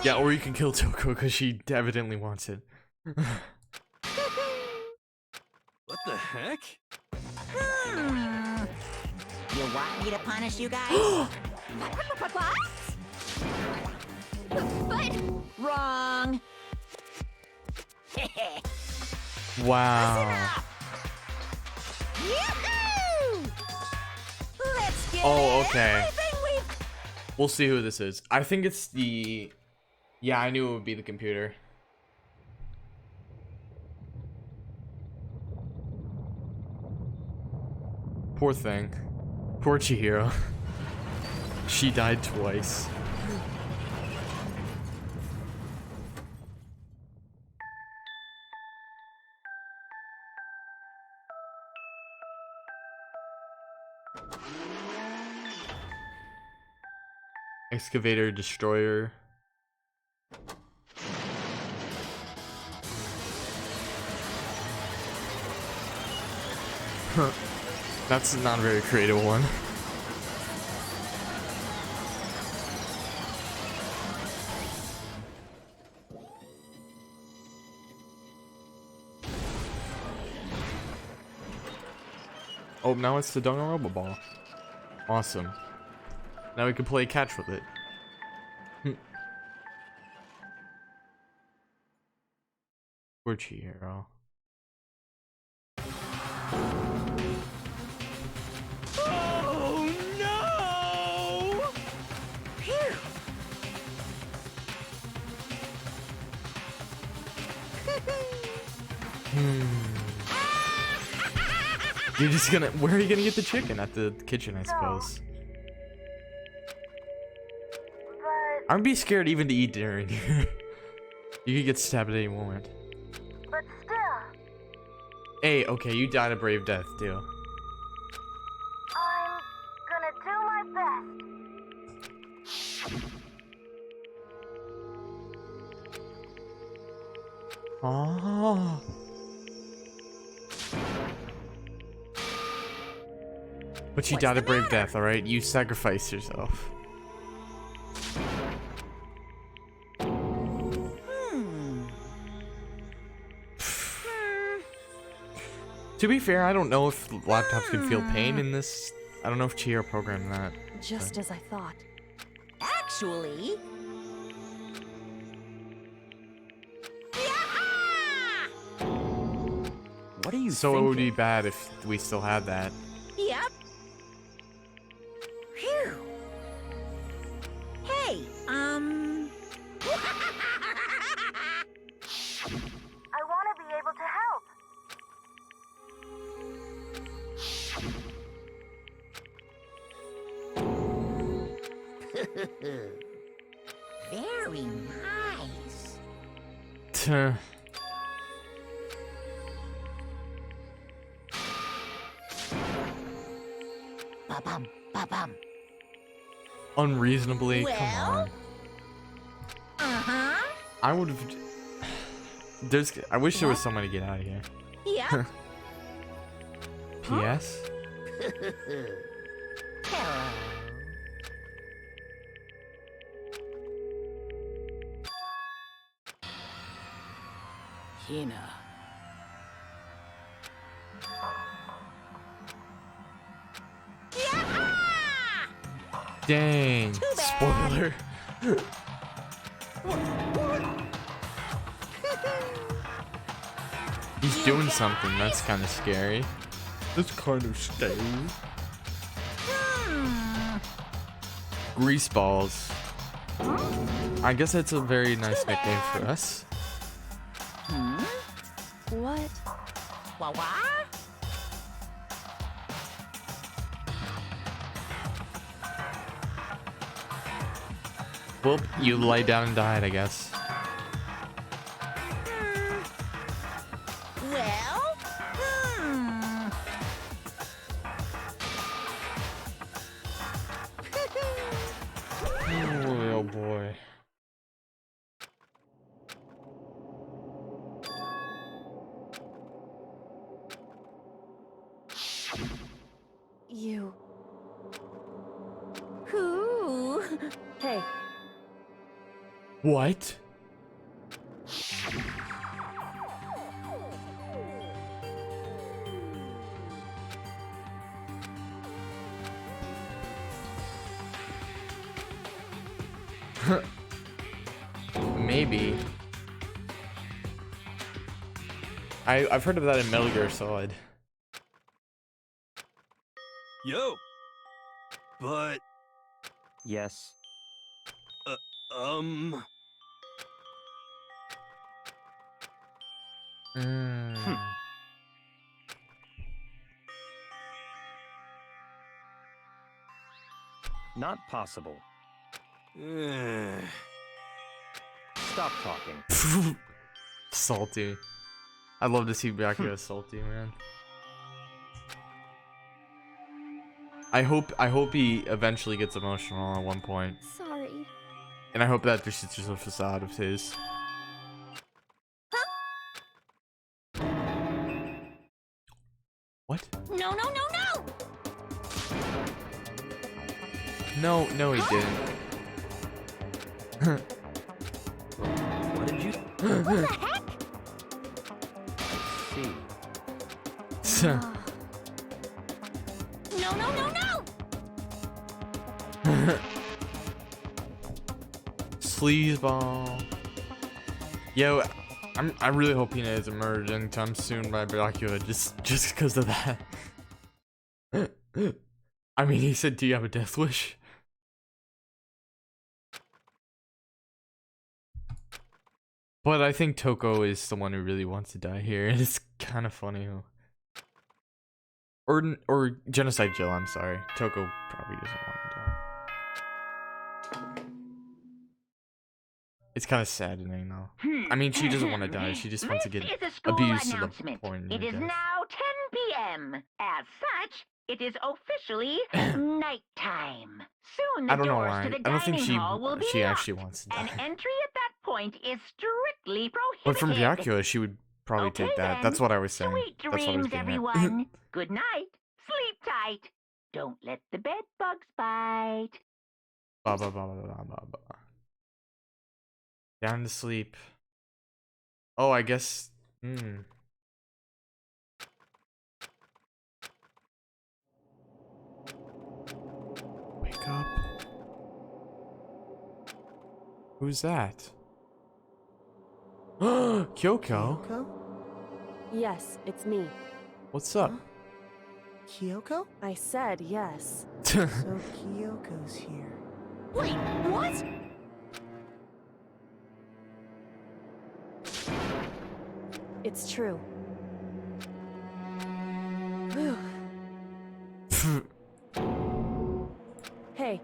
S1: Yeah, or you can kill Toko because she evidently wants it.
S2: what the heck?
S9: You want me to punish you guys?
S7: but
S9: Wrong.
S1: Wow.
S9: Yoo-hoo! Let's get
S1: Oh, okay.
S9: everything we've...
S1: We'll see who this is. I think it's the... Yeah, I knew it would be the computer. Poor thing. Poor Chihiro. She died twice. Excavator, destroyer. That's not a very creative one. Oh, now it's the Danganronpa ball. Awesome. Now we can play catch with it. Poor Chihiro.
S2: Oh no!
S9: Phew.
S1: You're just gonna... Where are you gonna get the chicken? At the kitchen, I suppose. I'd be scared even to eat dinner in here. You could get stabbed at any moment.
S3: but still,
S1: Hey, okay, you died a brave death, too.
S3: I'm gonna do my best.
S1: Oh. But you
S9: What's
S1: died a
S9: the
S1: brave
S9: matter?
S1: death, alright? You sacrificed yourself. To be fair, I don't know if laptops can feel pain in this. I don't know if Chihiro programmed that.
S3: Just as I thought.
S9: Actually,
S5: What are you
S1: So
S5: thinking?
S1: it would be bad if we still had that.
S9: Yep. Phew. Hey,
S3: I want to be able to help.
S9: very nice.
S1: Tuh.
S9: Ba-bum, ba-bum.
S1: Unreasonably, come
S9: Well?
S1: on.
S9: Uh-huh.
S1: I would have. I wish there was someone to get out of here.
S9: Yep.
S1: P.S.
S9: Hello.
S8: Hina.
S1: Dang. Spoiler. He's doing something. That's kind of scary. That's kind of scary. Grease balls. I guess that's a very nice nickname for us.
S3: What?
S9: Wah-wah?
S1: Well, you lay down and died, I guess.
S9: Well,
S1: Oh boy.
S3: You.
S9: Who?
S3: Hey,
S1: What? Maybe. I've heard of that in Metal Gear Solid.
S2: Yo. But,
S5: Yes.
S2: um...
S5: Not possible.
S2: eh.
S5: Stop talking.
S1: Salty. I'd love to see Byakuya salty, man. I hope he eventually gets emotional at one point.
S3: sorry.
S1: And I hope that this is just a facade of his. What?
S9: No, no, no, no!
S1: No, no, he didn't.
S5: What did you
S9: What the heck?
S5: see?
S9: No, no, no, no!
S1: Sleazeball. Yo, I really hope Hina isn't murdered anytime soon by Byakuya just because of that. I mean, he said, "Do you have a death wish?" But I think Toko is the one who really wants to die here, and it's kind of funny. Or Genocide Jill, I'm sorry. Toko probably doesn't want to die. It's kind of saddening, though. I mean, she doesn't want to die. She just wants to get
S10: This is a school
S1: abused to the
S10: announcement.
S1: point.
S10: It
S1: of
S10: is
S1: death.
S10: now 10 p.m. As such, it is officially nighttime. Soon the
S1: I don't know
S10: doors
S1: why.
S10: to the
S1: I don't think
S10: dining hall will be
S1: she
S10: locked.
S1: actually wants to
S10: An
S1: die.
S10: entry at that point is strictly prohibited.
S1: But from Byakuya, she would probably
S10: Okay,
S1: take that.
S10: then.
S1: That's what I was saying.
S10: Sweet
S1: That's what I was
S10: dreams,
S1: getting at.
S10: everyone. Good night. Sleep tight. Don't let the bed bugs bite.
S1: Ba, ba, ba, ba, ba, ba, ba. Down to sleep. Oh, I guess. Wake up. Who's that? Kyoko.
S3: Yes, it's me.
S1: What's up?
S4: Kyoko?
S3: I said yes.
S4: So Kyoko's here.
S9: Wait, what?
S3: It's true. Whew. Hey,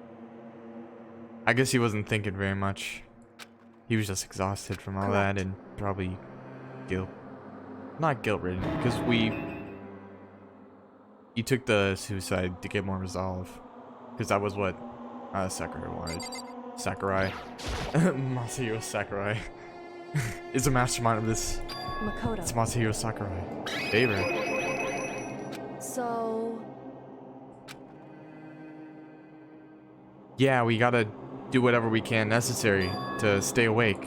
S1: I guess he wasn't thinking very much. He was just exhausted from all that and probably not guilt-ridden, because he took the suicide to get more resolve, because that was what Sakurai wanted. Sakurai. Masahiro Sakurai is the mastermind of this.
S3: Makoto.
S1: It's Masahiro Sakurai. Favor.
S3: So,
S1: Yeah, we gotta do whatever we can necessary to stay awake.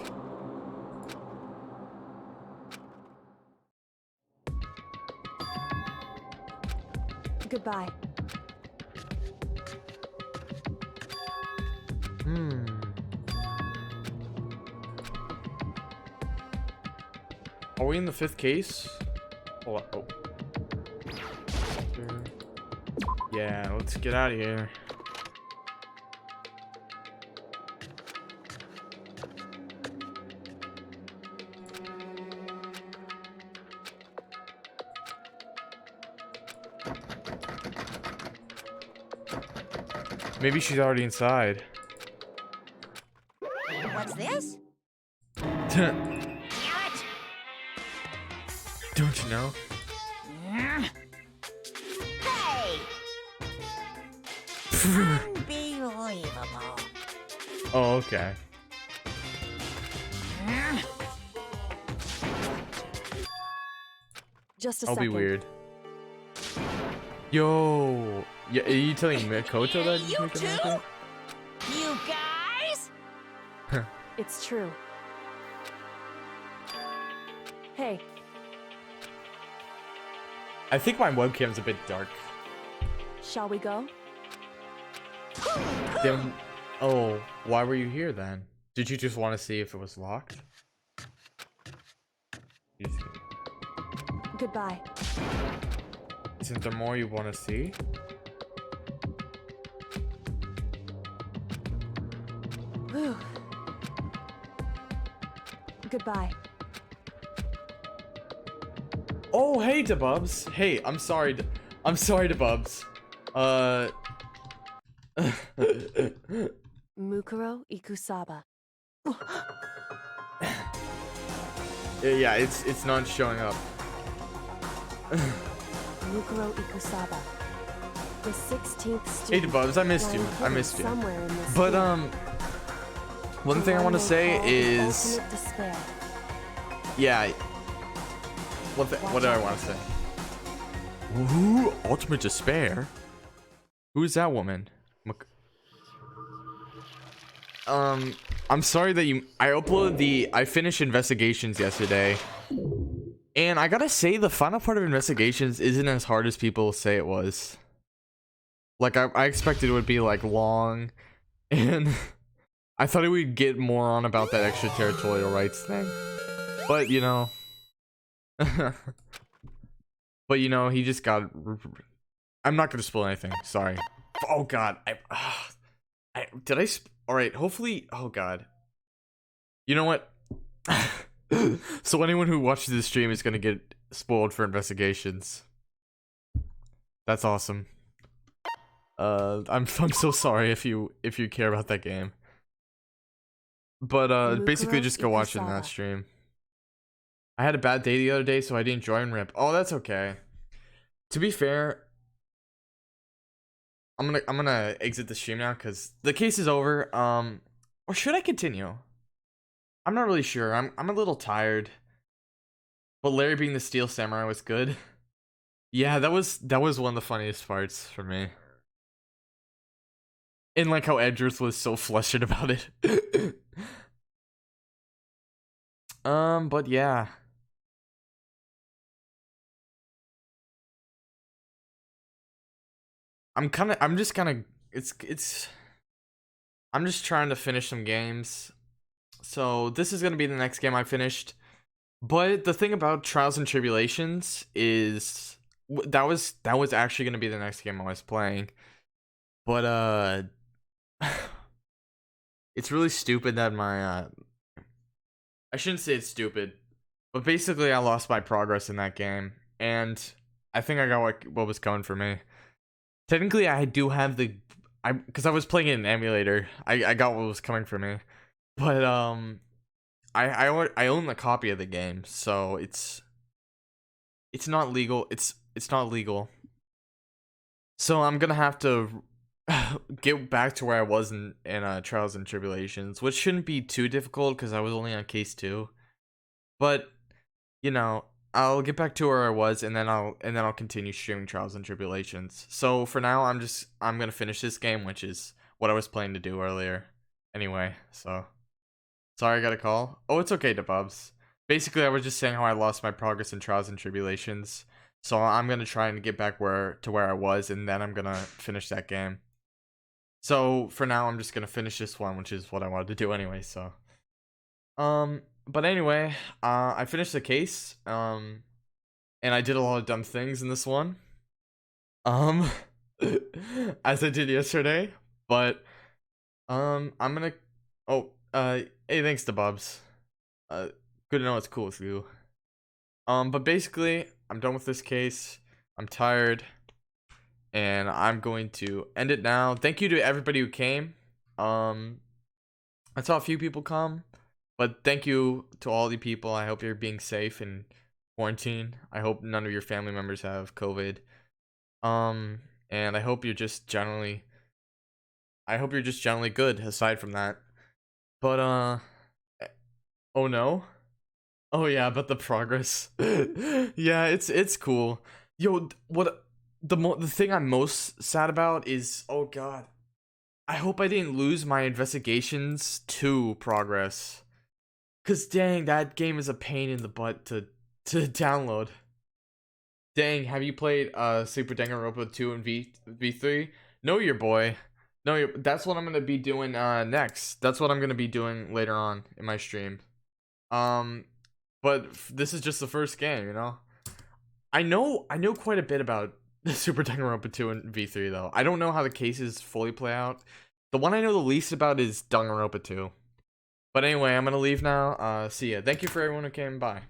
S3: goodbye.
S1: Are we in the 5th case? Hold on. Oh. Yeah, let's get out of here. Maybe she's already inside.
S9: What's this?
S1: Don't you know?
S9: Hey! Unbelievable.
S1: Oh, okay.
S3: Just a
S1: I'll
S3: second.
S1: be weird. Yo, yeah, are you telling Makoto that he's
S9: You
S1: making
S9: too?
S1: that?
S9: You guys?
S3: It's true. Hey,
S1: I think my webcam's a bit dark.
S3: shall we go?
S1: Then, oh, why were you here then? Did you just want to see if it was locked?
S3: Goodbye.
S1: Isn't there more you want to see?
S3: Whew. Goodbye.
S1: Oh, hey, Debubs. Hey, I'm sorry, Debubs.
S3: Mukuro Ikusaba.
S1: Yeah, it's not showing up.
S3: Mukuro Ikusaba. The 16th
S1: Hey,
S3: student.
S1: Debubs, I missed you.
S3: lying
S1: I
S3: hidden
S1: missed you.
S3: somewhere in this
S1: But
S3: field.
S1: one
S3: The
S1: thing I want to
S3: they
S1: say
S3: call the
S1: is,
S3: ultimate despair.
S1: yeah. What do I want to say? Ooh, ultimate despair. Who's that woman? I'm sorry that I finished investigations yesterday, and I gotta say the final part of investigations isn't as hard as people say it was. Like I expected it would be like long, and I thought it would get more on about that extraterritorial rights thing, but you know. But you know, he just got. I'm not gonna spoil anything. Sorry. Oh God, all right. Hopefully, oh God. You know what? So anyone who watches this stream is gonna get spoiled for investigations. That's awesome. I'm so sorry if you care about that game. But basically, just go watch it in that stream. I had a bad day the other day, so I didn't join RIP. Oh, that's okay. To be fair, I'm gonna exit the stream now because the case is over. Or should I continue? I'm not really sure. I'm a little tired. But Larry being the Steel Samurai was good. Yeah, that was one of the funniest parts for me. And like how Edgeworth was so flustered about it. But yeah. I'm just trying to finish some games. So this is gonna be the next game I finished. But the thing about Trials and Tribulations is that was actually gonna be the next game I was playing. But it's really stupid that my I shouldn't say it's stupid, but basically I lost my progress in that game, and I think I got what was coming for me. Technically, I do have because I was playing in an emulator. I got what was coming for me, but I own a copy of the game, so it's not legal. It's not legal. So I'm gonna have to get back to where I was in Trials and Tribulations, which shouldn't be too difficult because I was only on case 2. But you know, I'll get back to where I was, and then I'll continue streaming Trials and Tribulations. So for now, I'm gonna finish this game, which is what I was planning to do earlier. Anyway, so sorry I got a call. Oh, it's okay, Debubs. Basically, I was just saying how I lost my progress in Trials and Tribulations. So I'm gonna try and get back to where I was, and then I'm gonna finish that game. So for now, I'm just gonna finish this one, which is what I wanted to do anyway. So, but anyway, I finished the case, and I did a lot of dumb things in this one, as I did yesterday. But I'm gonna. Oh, hey, thanks to Bubs. Good to know it's cool with you. But basically, I'm done with this case. I'm tired, and I'm going to end it now. Thank you to everybody who came. I saw a few people come, but thank you to all the people. I hope you're being safe in quarantine. I hope none of your family members have COVID. And I hope you're just generally good aside from that. But oh no. Oh yeah, but the progress. Yeah, it's cool. Yo, what the thing I'm most sad about is, oh god, I hope I didn't lose my investigations 2 progress. Cause dang, that game is a pain in the butt to download. Dang, have you played Super Danganronpa 2 and V3? Know your boy. That's what I'm gonna be doing next. That's what I'm gonna be doing later on in my stream. But this is just the first game, you know. I know quite a bit about Super Danganronpa 2 and V3 though. I don't know how the cases fully play out. The one I know the least about is Danganronpa 2. But anyway, I'm gonna leave now. See ya. Thank you for everyone who came by.